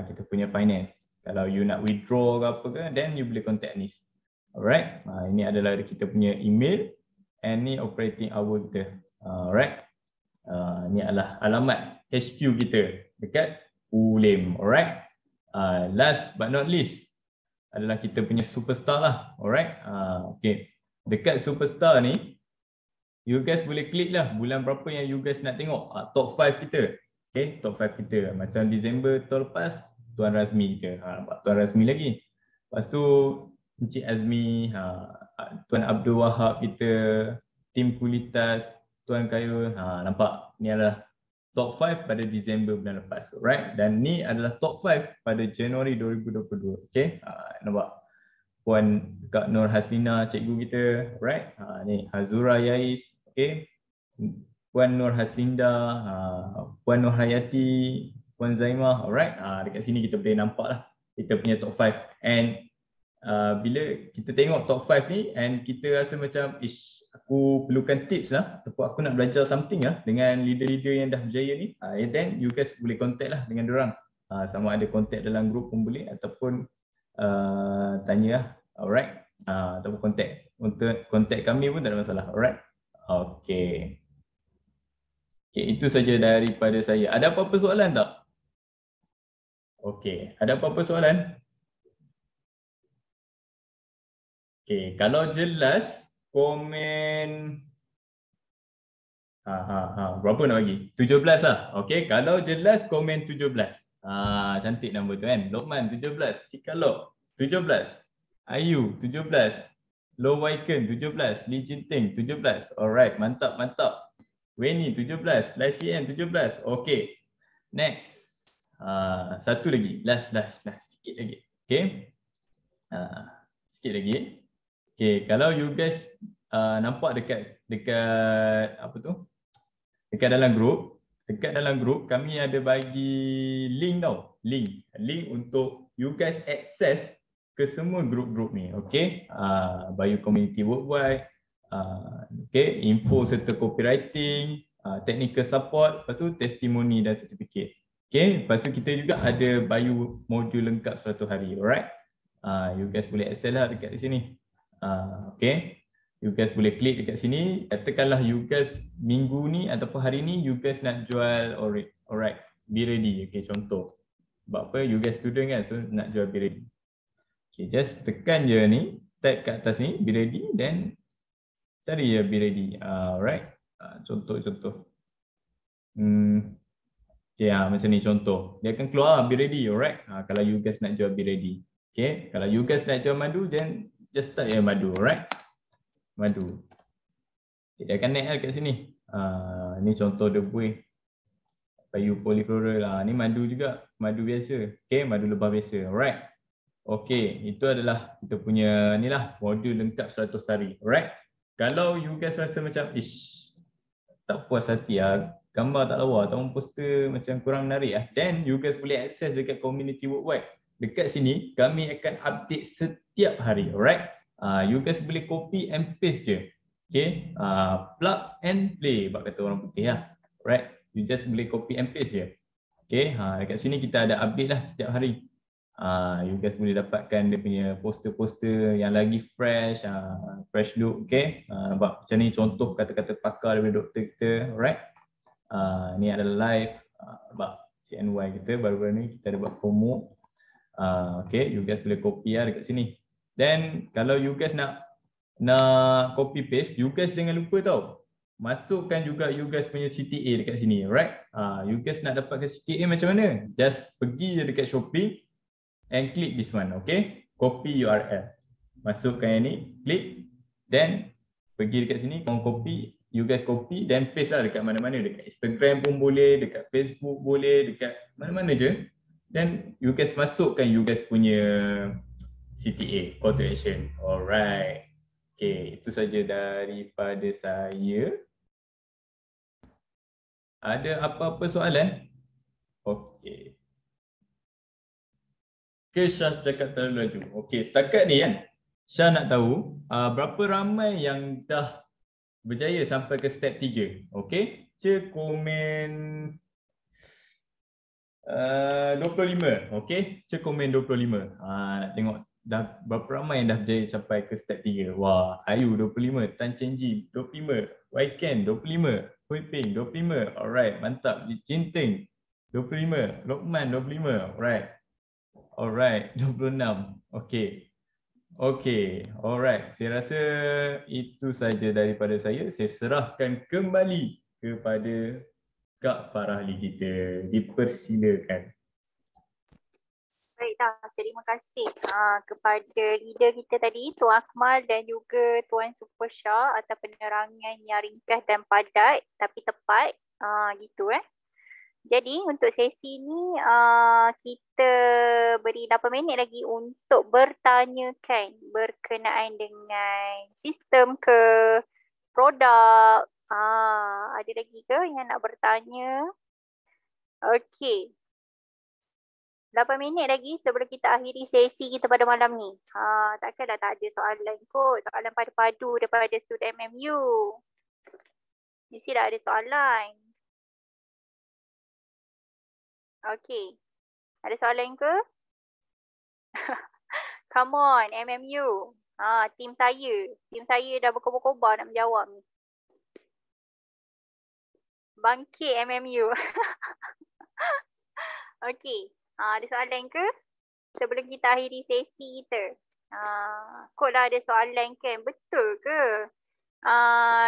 kita punya finance. Kalau you nak withdraw ke apa ke, then you boleh contact Anis. Alright, ini adalah kita punya email and ni operating hour kita. Alright, ni adalah alamat HQ kita dekat ULIM. Alright, last but not least adalah kita punya superstar lah. Alright, okay, dekat superstar ni you guys boleh klik lah bulan berapa yang you guys nak tengok top 5 kita. Okay, top 5 kita. Macam Disember tahun lepas Tuan Razmi ke, nampak Tuan Razmi lagi. Lepas tu Encik Azmi, Tuan Abdul Wahab kita, Tim Kulitas, Tuan Khairul, nampak ni adalah top 5 pada Disember bulan lepas. Alright, dan ni adalah top 5 pada Januari 2022. Okay, nampak Puan Kak Nur Haslina, cikgu kita. Alright, ni Hazura Yais, okay, Puan Nur Haslinda, Puan Nur Hayati, Puan Zaimah. Alright, dekat sini kita boleh nampak lah kita punya top 5. And bila kita tengok top 5 ni and kita rasa macam aku perlukan tips lah ataupun aku nak belajar something lah dengan leader-leader yang dah berjaya ni, then you guys boleh contact lah dengan diorang. Sama ada contact dalam group pun boleh ataupun tanya lah. Alright, ataupun contact. Untuk contact kami pun tak ada masalah. Alright, okay. Okay, itu saja daripada saya. Ada apa-apa soalan tak? Okay, ada apa-apa soalan? Okay, kalau jelas komen berapa nak bagi? 17 lah. Okay, kalau jelas komen 17. Cantik nombor tu kan. Lokman 17, Sikalok 17, Ayu 17, Low Waiken 17, Lee Jinteng 17. Alright, mantap mantap. Weni 17, Lai CM 17. Okay, next. Satu lagi, last sikit lagi. Okay, sikit lagi. Okay, kalau you guys nampak dekat apa tu, dekat dalam grup kami ada bagi link tau, link untuk you guys access ke semua grup-grup ni. Okay, Bayu Community Worldwide, okay, info serta copywriting, technical support, lepas tu testimoni dan certificate. Okay, lepas tu kita juga ada Bayu modul lengkap 100 hari. Alright, you guys boleh access lah dekat sini. Okay, you guys boleh klik dekat sini. Katakanlah you guys minggu ni ataupun hari ni you guys nak jual alright, be ready. Okay, contoh sebab apa, you guys student kan, so nak jual be ready. Okay, just tekan je ni, type kat atas ni be ready, then cari je be ready. Alright, contoh okay, macam ni contoh, dia akan keluar be ready. Alright, kalau you guys nak jual be ready. Okay, kalau you guys nak jual madu, then just type je madu. Alright, madu. Okay, dia akan naik kat sini. Ni contoh debuih Bayu Polyfloral. Ni madu juga, madu biasa. Okay, madu lebah biasa. Alright, okay, itu adalah kita punya ni lah, modul lengkap 100 hari. Alright, kalau you guys rasa macam tak puas hati gambar tak lawa ataupun poster macam kurang menarik then you guys boleh akses dekat community worldwide. Dekat sini kami akan update setiap hari. Alright, you guys boleh copy and paste je. Okay, plug and play bab kata orang putih lah. Alright, you just boleh copy and paste je. Okay, dekat sini kita ada update lah setiap hari. You guys boleh dapatkan dia punya poster-poster yang lagi fresh, fresh look. Okay, nampak macam ni contoh kata-kata pakar daripada doktor kita. Alright, ni adalah live sebab CNY kita baru-baru ni kita ada buat promo. Okay, you guys boleh copy lah dekat sini. Then kalau you guys nak copy paste, you guys jangan lupa tau, masukkan juga you guys punya CTA dekat sini. Alright, you guys nak dapatkan CTA macam mana? Just pergi je dekat Shopee and click this one. Okay, copy URL, masukkan yang ni, klik, then pergi dekat sini, korang copy, you guys copy then paste lah dekat mana-mana, dekat Instagram pun boleh, dekat Facebook boleh, dekat mana-mana je. Then you guys masukkan you guys punya CTA, call to action. Alright, okay, itu saja daripada saya. Ada apa-apa soalan? Okay, Syah cakap terlalu laju. Okay, setakat ni kan Syah nak tahu berapa ramai yang dah berjaya sampai ke step 3. Okey, komen 25. Okey, komen 25. Nak tengok dah berapa ramai yang dah berjaya sampai ke step 3. Wah, Ayu 25, Tan Chen Ji 25, Waiken 25, Hui Ping 25. Alright, mantap. Jin Teng 25, Lokman 25. Alright, 26. Okey. Okey, alright. Saya rasa itu saja daripada saya. Saya serahkan kembali kepada Kak Farahli kita. Dipersilakan. Baiklah, terima kasih kepada leader kita tadi, Tuan Akmal dan juga Tuan Supersha atas penerangan yang ringkas dan padat tapi tepat. Gitu Jadi untuk sesi ni kita beri 8 minit lagi untuk bertanyakan berkenaan dengan sistem ke produk. Ada lagi ke yang nak bertanya? Okey. 8 minit lagi sebelum kita akhiri sesi kita pada malam ni. Takkanlah tak ada soalan kot. Soalan padu-padu daripada student MMU. Mesti dah ada soalan. Okey. Ada soalan ke? Come on, MMU. Tim saya. Tim saya dah berkobar-kobar nak menjawab ni. Bangkit MMU. Okey. Ada soalan ke? Sebelum kita akhiri sesi kita. Kot lah ada soalan kan? Betul ke?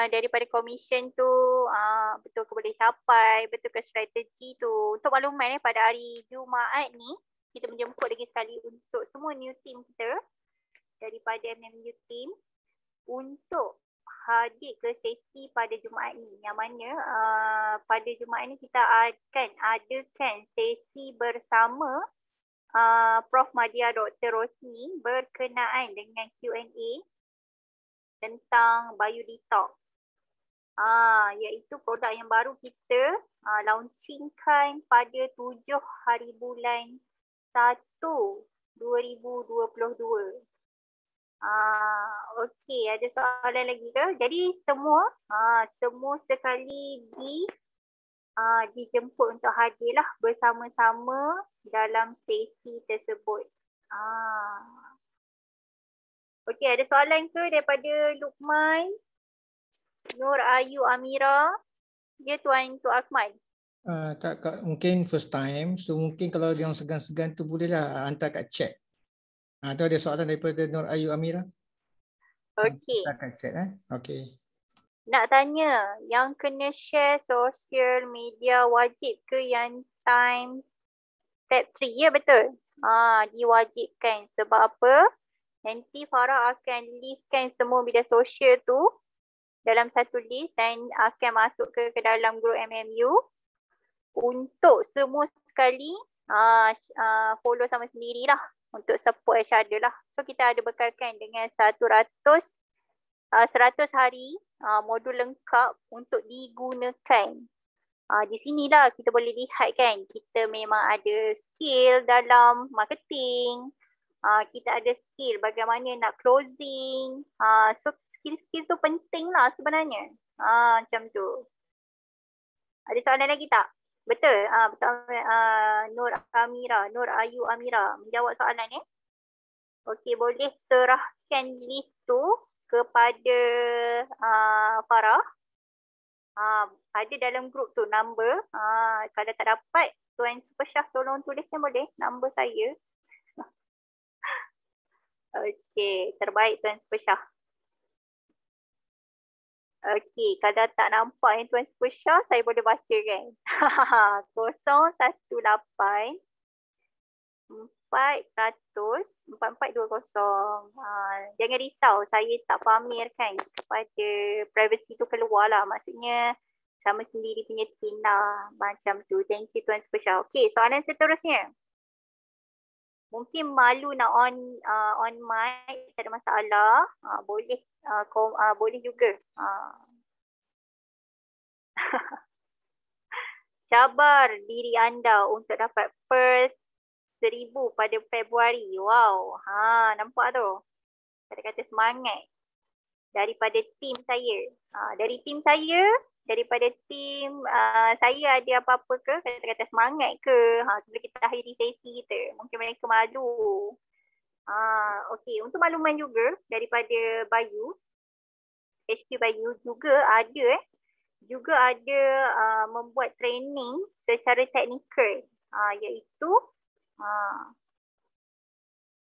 Daripada komisen tu betul ke boleh capai, betul ke strategi tu. Untuk makluman pada hari Jumaat ni kita menjemput lagi sekali untuk semua new team kita daripada MMU team untuk hadir ke sesi pada Jumaat ni, yang mana pada Jumaat ni kita akan adakan sesi bersama Prof Madya Dr. Rosni berkenaan dengan Q&A tentang BioDetox. Iaitu produk yang baru kita launchingkan pada 7 hari bulan 1 2022. Okey, ada soalan lagi ke? Jadi semua sekali dijemput untuk hadirlah bersama-sama dalam sesi tersebut. Okey, ada soalan ke daripada Lukman, Nur Ayu Amira? Ya, Tuan Akmal. Tak, mungkin first time. So mungkin kalau yang segan-segan tu bolehlah hantar kat chat. Tu ada soalan daripada Nur Ayu Amira. Okey. Hantar kat chat Okey. Nak tanya, yang kena share social media wajib ke yang time step 3? Ya, betul. Diwajibkan. Sebab apa? Nanti Farah akan listkan semua media sosial tu dalam satu list dan akan masuk ke dalam grup MMU untuk semua sekali follow sama sendirilah untuk support each other lah. So kita ada bekalkan dengan 100 hari modul lengkap untuk digunakan. Di sinilah kita boleh lihat kan, kita memang ada skill dalam marketing. Kita ada skill bagaimana nak closing. So skill-skill tu penting lah sebenarnya. Macam tu. Ada soalan lagi tak? Betul? Betul. Nur Ayu Amira menjawab soalan ni. Okey, boleh serahkan list tu kepada Farah. Ada dalam grup tu number. Kalau tak dapat, Tuan Supersha tolong tuliskan boleh number saya. Okey, terbaik Tuan Supersha. Okey, kalau tak nampak yang Tuan Supersha, saya boleh baca kan. 018 400 4420. Jangan risau, saya tak pamerkan kepada privacy tu keluar lah. Maksudnya sama sendiri punya team lah. Macam tu. Thank you Tuan Supersha. Okey, soalan seterusnya. Mungkin malu nak on mic, tak ada masalah. Boleh boleh juga. Cabar diri anda untuk dapat first 1000 pada Februari. Wow. Nampak tu? Kata-kata semangat. daripada tim saya. Dari tim saya, daripada tim saya ada apa-apa ke, kata-kata semangat ke sebelum kita akhiri sesi kita. Mungkin mereka malu. Okey, untuk makluman juga daripada Bayu, HQ Bayu juga ada membuat training secara teknikal, iaitu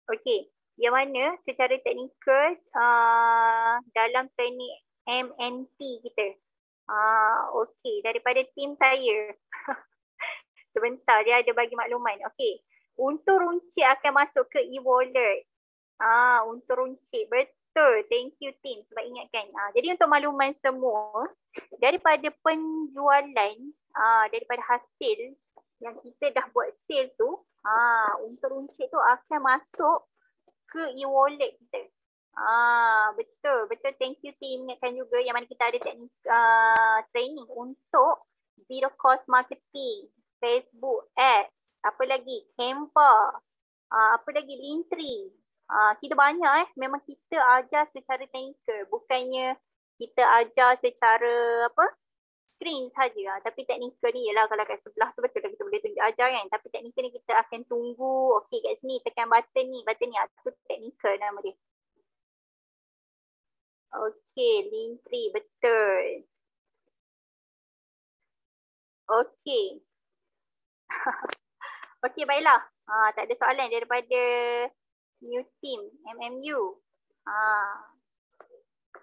okey, yang mana secara teknikal dalam training MNT kita. Okey, daripada tim saya. Sebentar, dia ada bagi makluman. Okey, untuk runcit akan masuk ke e-wallet. Untuk runcit, betul. Thank you team sebab ingatkan. Jadi untuk makluman semua, daripada penjualan, daripada hasil yang kita dah buat sale tu, untuk runcit tu akan masuk ke e-wallet kita. Betul. Thank you team. Ingatkan juga yang mana kita ada teknik training untuk zero cost marketing, Facebook ads, apa lagi, Canva, apa lagi, Linktree. Kita banyak memang kita ajar secara teknikal, bukannya kita ajar secara screen saja. Tapi teknikal ni ialah kalau kat sebelah tu betul kita boleh tunjuk ajar kan, tapi teknikal ni kita akan tunggu, okey kat sini tekan button ni tu teknikal nama dia. Okey, Linktree, betul. Okey. Okey, baiklah. Tak ada soalan daripada new team MMU.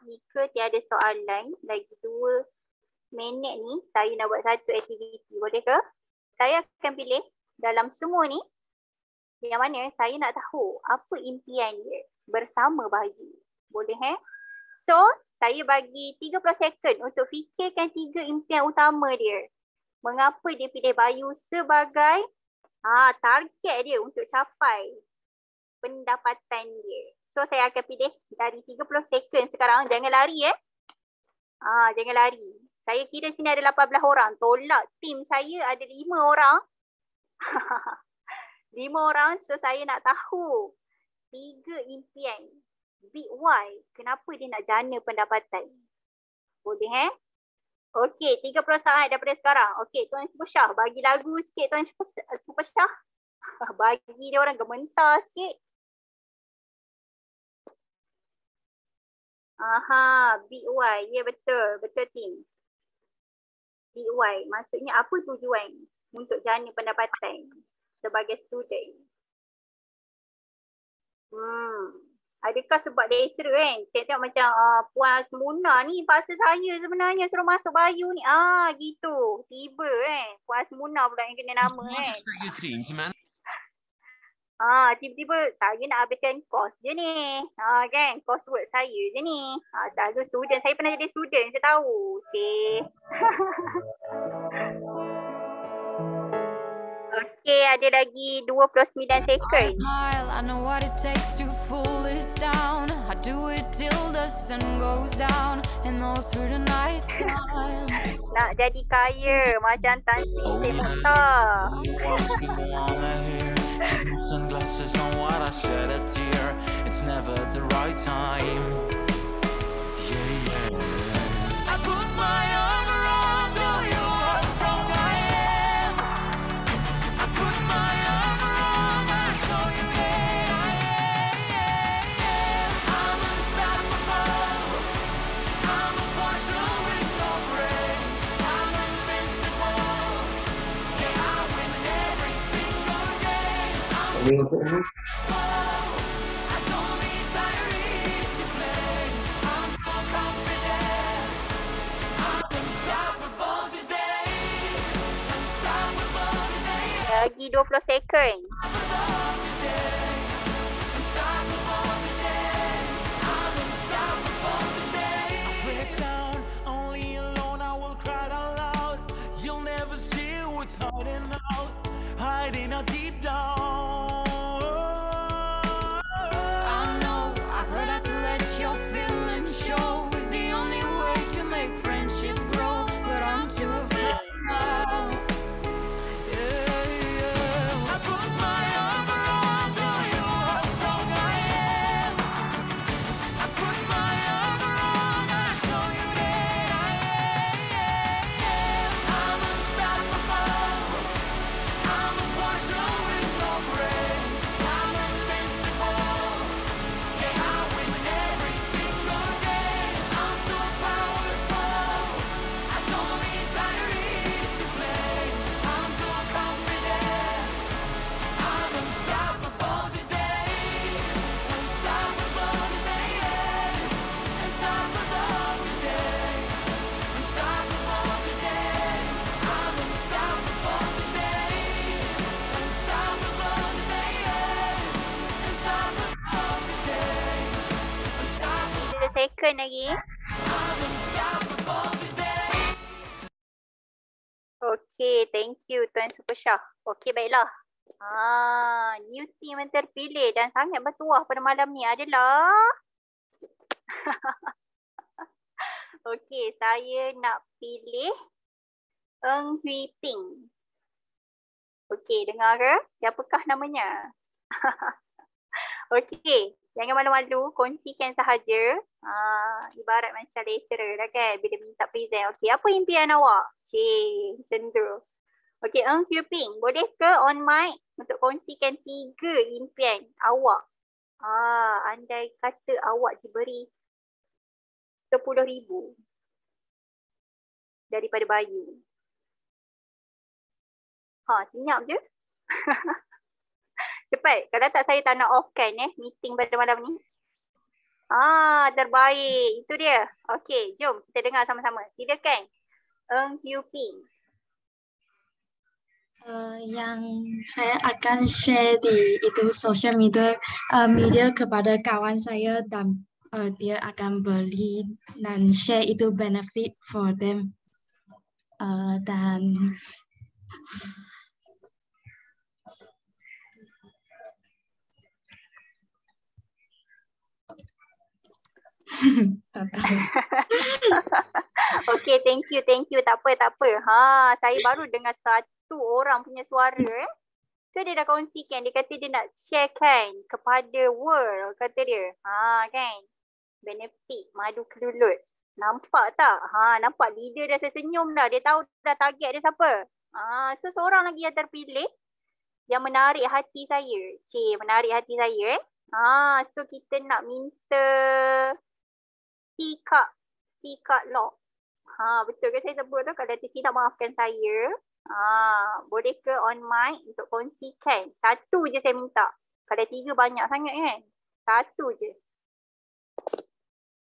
Jika tiada soalan, lagi 2 minit ni saya nak buat satu aktiviti, boleh ke? Saya akan pilih dalam semua ni yang mana saya nak tahu apa impian dia bersama Bayu. Boleh So, saya bagi 30 second untuk fikirkan 3 impian utama dia. Mengapa dia pilih Bayu sebagai target dia untuk capai pendapatan dia. So, saya akan pilih dari 30 second sekarang. Jangan lari jangan lari. Saya kira sini ada 18 orang. Tolak tim saya ada 5 orang. 5 orang. So, saya nak tahu 3 impian. Big why. Kenapa dia nak jana pendapatan. Boleh Okey, 30 saat daripada sekarang. Okey, Tuan Super Shah. Bagi lagu sikit Tuan Super Shah. Bagi dia orang gementar sikit. Big why. Ya, betul. Betul team. Big why. Maksudnya apa tujuan untuk jana pendapatan sebagai student? Adakah sebab lecturer kan? Tengok macam Puan Asmuna ni paksa saya sebenarnya suruh masuk Bayu ni. Gitu. Tiba kan. Puan Asmuna pula yang kena nama kan. Tiba-tiba saya nak habiskan kos je ni. Kan? Coursework saya je ni. Selalu student. Saya pernah jadi student. Saya tahu. Okey, ada lagi 29 second. I know what it takes to pull this down. I do it till the sun goes down and all through the night time. Nak jadi kaya macam Tan Sri Mukhtar. Sunglasses on while I shed a tear. It's never the right time. Yeah. I put my arm around so you how strong I am. I put my arm around and show you that I am. I'm unstoppable. I'm a partial with no brakes. I'm invincible. Yeah, I win every single game. I don't need batteries to play. I'm so confident. I'm unstoppable today. Unstoppable today. Lagi 20 second. Break down, only alone I will cry out loud. You'll never see what's hiding out deep down. Your feelings show is the only way to make friendships grow, but I'm too afraid now. Yeah. I put my second lagi. Okey, thank you Tuan Super Shah. Okey, baiklah. New team yang terpilih dan sangat bertuah pada malam ni adalah okey, saya nak pilih Eng Hui Ping. Okey, dengar ke? Siapakah namanya? Okey, jangan malu-malu, kongsikan sahaja. Ibarat macam lecturer lah kan, bila minta present. Okey, apa impian awak? Macam tu. Okey, Eng Hui Ping, boleh ke on mic untuk kongsikan 3 impian awak? Andai kata awak diberi 10,000 daripada Bayu. Senyap je. Cepat. Kalau tak, saya tak nak off-kan meeting pada malam ni. Terbaik. Itu dia. Okey, jom kita dengar sama-sama. Silakan. Eng Hui Ping. Yang saya akan share di itu social media kepada kawan saya dan dia akan beli dan share itu benefit for them. Dan Okey, thank you. Tak apa. Saya baru dengar satu orang punya suara. So dia dah kongsikan, dia kata dia nak sharekan kepada world, kata dia. Kan? Benefit madu kelulut. Nampak tak? Nampak leader dah tersenyum dah. Dia tahu dah target dia siapa. So seorang lagi yang terpilih yang menarik hati saya. Menarik hati saya. So kita nak minta Tika Lock. Betul ke saya sebut tu? Kalau tidak, maafkan saya. Boleh ke on mic untuk kongsikan? 1 je saya minta. Kalau 3 banyak sangat kan? 1 je.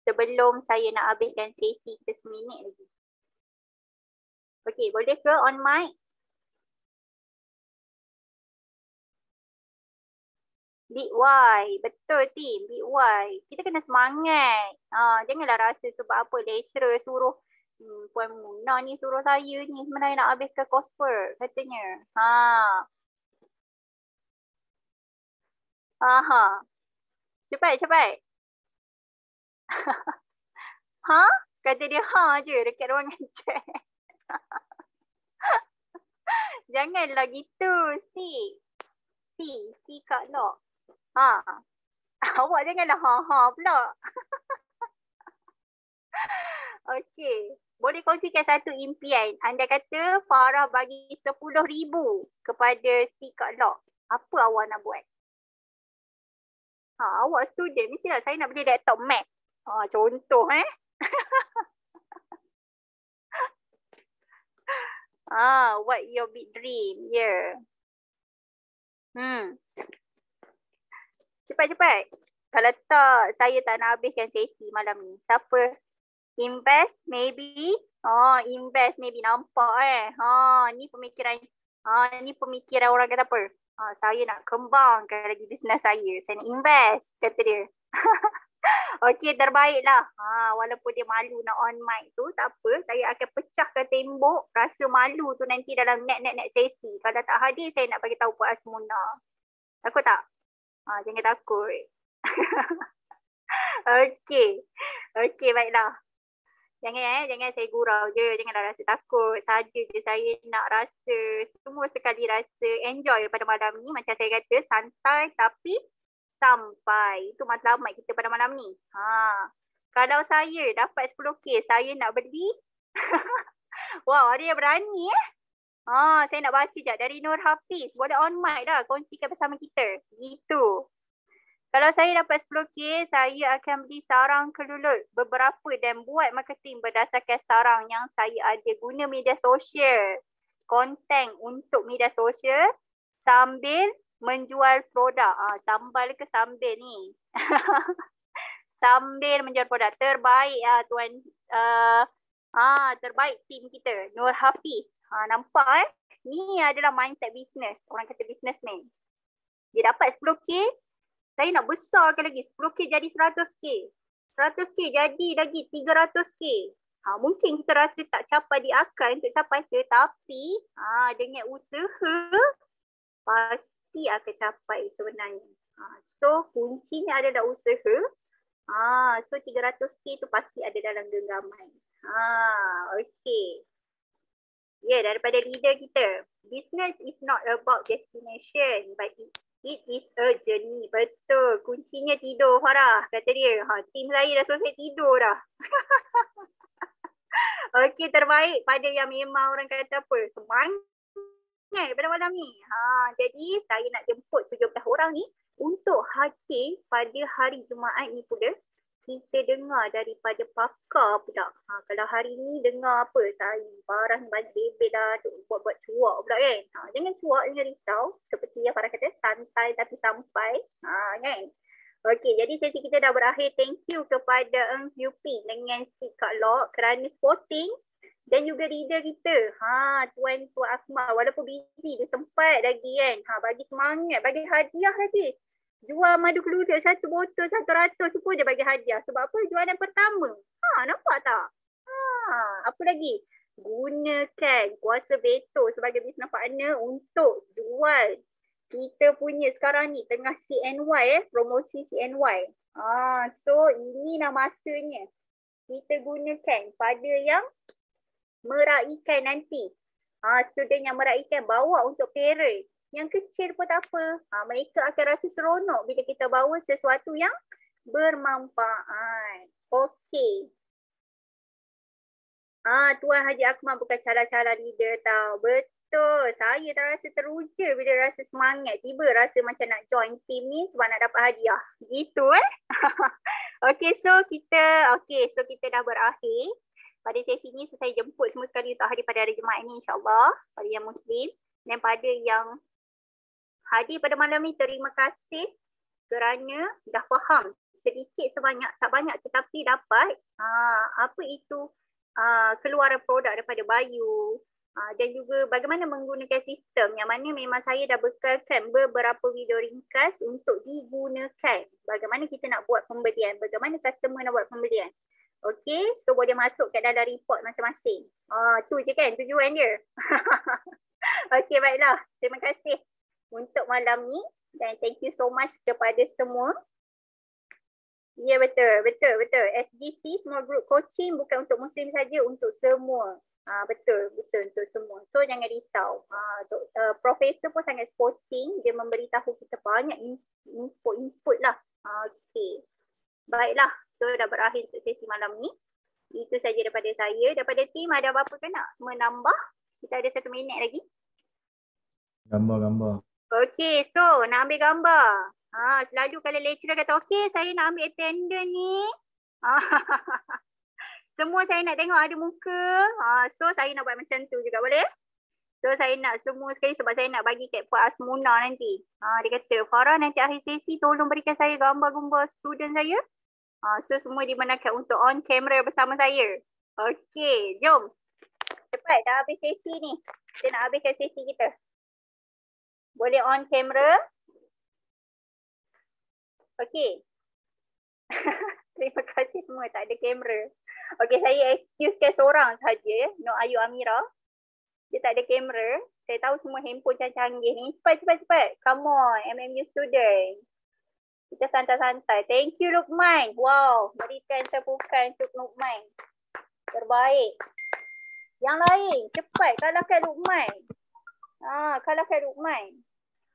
Sebelum saya nak habiskan sesi kita seminit lagi. Okey, boleh ke on mic? Big Y. Betul team, Big Y. Kita kena semangat. Janganlah rasa sebab apa lecturer suruh Puan Muna ni suruh saya ni sebenarnya nak habiskan coursework katanya. Cepat. Kata dia je dekat ruangan chat. Janganlah gitu. Si Kak Lok. Awak janganlah pula. Okey. Boleh kongsikan 1 impian. Anda kata Farah bagi 10,000 kepada si Kak Lok. Apa awak nak buat? Awak student, mestilah saya nak beli laptop Mac. Contoh what your big dream? Yeah. Cepat. Kalau tak, saya tak nak habiskan sesi malam ni. Siapa? Invest maybe. Invest maybe, nampak ni pemikiran. Ni pemikiran orang kata apa? Saya nak kembangkan lagi bisnes saya. Saya nak invest, kata dia. Okey, terbaiklah. Walaupun dia malu nak on mic tu, tak apa. Saya akan pecahkan tembok rasa malu tu nanti dalam net sesi. Kalau tak hadir, saya nak bagi tahu Puan Asmuna. Takut tak? Jangan takut. Okey, baiklah. Jangan saya gurau je. Janganlah rasa takut. Saja je saya nak rasa, semua sekali rasa enjoy pada malam ni. Macam saya kata, santai tapi sampai. Itu matlamat kita pada malam ni. Kalau saya dapat 10K, saya nak beli. Wow, ada yang berani saya nak baca sekejap dari Nur Hafiz. Boleh on mic dah, kongsikan bersama kita. Gitu. Kalau saya dapat 10K, saya akan beli sarang kelulut beberapa dan buat marketing berdasarkan sarang yang saya ada. Guna media sosial, konten untuk media sosial sambil menjual produk. Sambal ke sambil ni? Sambil menjual produk. Terbaik tuan. Terbaik tim kita. Nur Hafiz. Nampak Ni adalah mindset business. Orang kata businessman. Dia dapat 10K. Saya nak besarkan lagi. 10K jadi 100K. 100k jadi lagi 300k. Mungkin kita rasa tak capai di akal untuk capai, tetapi dengan usaha pasti akan capai sebenarnya. So kuncinya adalah usaha. So 300k tu pasti ada dalam genggaman. Okay. Daripada leader kita. Business is not about destination, but it is a journey. Betul. Kuncinya tidur, Farah. Kata dia. Tim saya dah selesai tidur dah. Okey, terbaik pada yang memang orang kata apa? Semangat pada malam ni. Jadi saya nak jemput 17 orang ni untuk hadir pada hari Jumaat ni pula. Kita dengar daripada pakar pula. Kalau hari ni dengar apa? Saya Farah ni banyak bebel lah. Buat-buat cuak pula kan. Jangan cuak, jangan risau. Seperti yang Farah kata, santai tapi sampai. Kan? Okey, jadi sesi kita dah berakhir. Thank you kepada Eng Yuping dengan si Kak Lok kerana sporting. Dan juga leader kita. Tuan Akmal. Walaupun busy, dia sempat lagi kan. Bagi semangat, bagi hadiah lagi. Jual madu kelulut 1 botol 100 tu pun dia bagi hadiah. Sebab apa? Jualan pertama. Nampak tak? Apa lagi? Gunakan kuasa veto sebagai business partner untuk jual. Kita punya sekarang ni tengah CNY promosi CNY. So ini lah masanya. Kita gunakan pada yang meraikan nanti. Student yang meraikan bawa untuk parent. Yang kecil pun tak apa. Mereka akan rasa seronok bila kita bawa sesuatu yang bermanfaat. Okey. Tuan Haji Akmal bukan cara-cara leader tau. Betul. Saya tak rasa teruja bila rasa semangat. Tiba rasa macam nak join team ni sebab nak dapat hadiah. Gitu Okey, so kita dah berakhir. Pada sesi ni saya jemput semua sekali untuk hadir pada hari Jumaat ni insya-Allah. Pada yang Muslim. Dan pada yang hadir pada malam ni, terima kasih kerana dah faham sedikit sebanyak, tak banyak tetapi dapat apa itu keluaran produk daripada Bayu dan juga bagaimana menggunakan sistem yang mana memang saya dah bekalkan beberapa video ringkas untuk digunakan. Bagaimana kita nak buat pembelian, bagaimana customer nak buat pembelian. Okey, so boleh masuk kat dalam report masing-masing. Tu je kan tujuan dia. Okey, baiklah. Terima kasih untuk malam ni dan thank you so much kepada semua. Ya, betul. SGC, Small Group Coaching bukan untuk Muslim saja, untuk semua. Betul untuk semua. So jangan risau. Profesor pun sangat sporting, dia memberitahu kita banyak input lah. Okey. Baiklah, so dah berakhir untuk sesi malam ni. Itu saja daripada saya. Daripada tim ada apa-apa ke nak menambah? Kita ada 1 minit lagi. Gambar. Okey, so nak ambil gambar. Selalu kalau lecturer kata, okey saya nak ambil attendance ni. Semua saya nak tengok ada muka. So saya nak buat macam tu juga, boleh? So saya nak semua sekali sebab saya nak bagi kat Puan Asmuna nanti. Dia kata, Farah nanti akhir sesi tolong berikan saya gambar-gambar student saya. So semua dibenarkan untuk on camera bersama saya. Okey, jom. Cepat dah habis sesi ni. Kita nak habiskan sesi kita. Boleh on camera. Okey. Terima kasih semua tak ada kamera. Okey, saya excusekan seorang saja, Nur Ayu Amira. Dia tak ada kamera. Saya tahu semua handphone canggih ni. Cepat. Come on, MMU student. Kita santai-santai. Thank you Luqman. Wow, berikan tepukan untuk Luqman. Terbaik. Yang lain, cepat kalahkan Luqman. Kalahkan Luqman.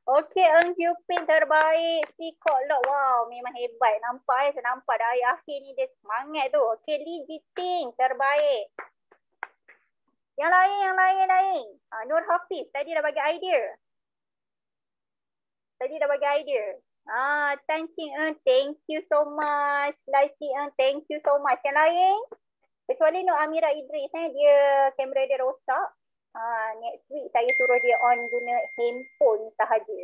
Okey, Eng Yuping terbaik. Si Kok Lok. Wow, memang hebat. Nampak saya nampak dah akhir ni dia semangat tu. Okey, Lee Jiting terbaik. Yang lain. Nur Hafiz tadi dah bagi idea. Tan Ching Eng, thank you so much. Laisi Eng, thank you so much. Yang lain? Kecuali Nur Amira Idris, dia kamera dia rosak. Next week saya suruh dia on guna handphone sahaja.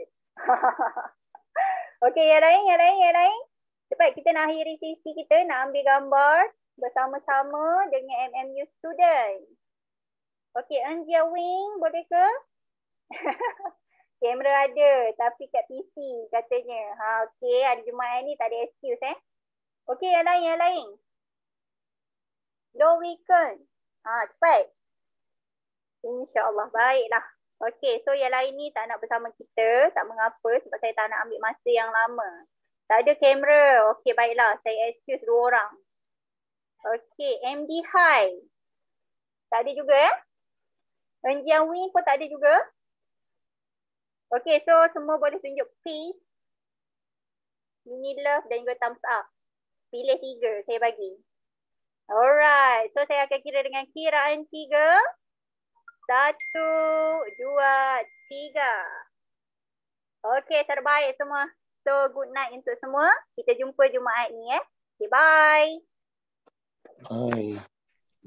Okey, yang lain. Cepat kita nak akhiri sesi kita, nak ambil gambar bersama-sama dengan MMU student. Okey, Anjia Wing, boleh ke? Kamera ada tapi kat PC katanya. Okey, hari Jumaat ni tak ada excuse Okey, yang lain. No weekend. Cepat. InsyaAllah, baiklah. Okey, so yang lain ni tak nak bersama kita, tak mengapa sebab saya tak nak ambil masa yang lama. Tak ada kamera. Okey, baiklah. Saya excuse 2 orang. Okey, MD High. Tak ada juga Enjian Wing pun tak ada juga. Okey, so semua boleh tunjuk peace, mini love dan juga thumbs up. Pilih 3, saya bagi. Alright, so saya akan kira dengan kiraan 3. 1, 2, 3. Okey, terbaik semua. So, good night untuk semua. Kita jumpa Jumaat ni Okay, bye. Hai.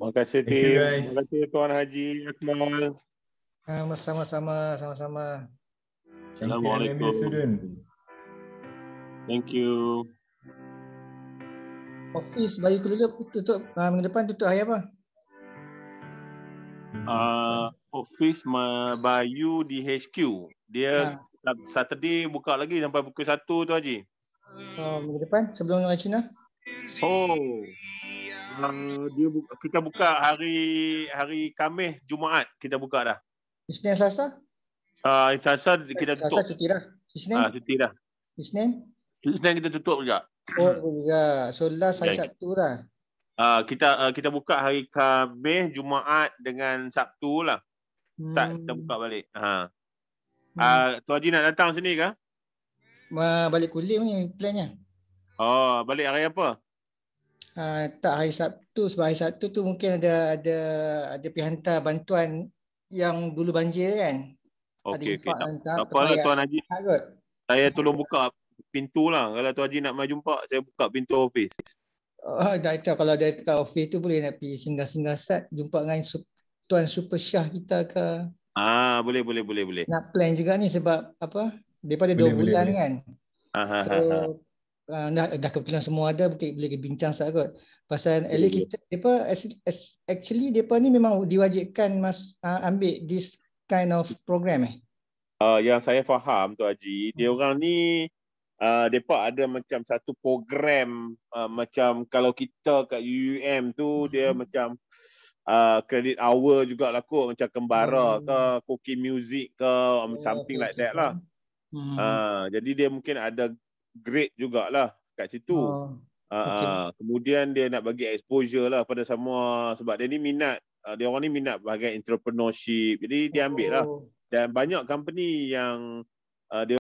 Terima kasih Thank you, tim. guys. Terima kasih Tuan Haji Akmal. Sama-sama. Assalamualaikum. Thank you. Office Bayu Kelulup tutup minggu depan tutup hari apa? Office Bayu di HQ. Dia Saturday buka lagi sampai pukul 1 tu Haji. Minggu depan sebelum orang Cina? Kita buka hari Khamis, Jumaat kita buka dah. Isnin Selasa? Selasa kita tutup. Selasa cuti dah. Isnin? Cuti dah. Isnin kita tutup juga. juga. So last hari Sabtu dah. Kita buka hari Khamis, Jumaat dengan Sabtu lah. Start kita buka balik. Tuan Haji nak datang sini ke? Balik Kulim ni plannya. Balik hari apa? Tak, hari Sabtu. Sebab hari Sabtu tu mungkin ada pergi hantar bantuan yang dulu banjir kan. Okey. Tak apalah Tuan Haji. Saya tolong buka pintu lah. Kalau Tuan Haji nak mai jumpa, saya buka pintu office. Dah tahu kalau ada kat office tu boleh nak pergi singgah-singgah sat jumpa dengan Tuan Super Syah kita ke. Boleh. Nak plan juga ni sebab apa? Daripada 2 bulan kan. So dah kebetulan semua ada boleh bincang sat kot. Pasal kita actually depa ni memang diwajibkan ambil this kind of program Yang saya faham Tuan Haji, dia orang ni depa ada macam satu program macam kalau kita kat UUM tu dia macam credit hour jugalah kot, macam kembara ke, cooking music ke, something like that lah. Jadi dia mungkin ada grade jugalah kat situ. Kemudian dia nak bagi exposure lah pada semua sebab dia ni minat, dia orang ni minat bahagian entrepreneurship. Jadi dia ambil lah. Dan banyak company yang dia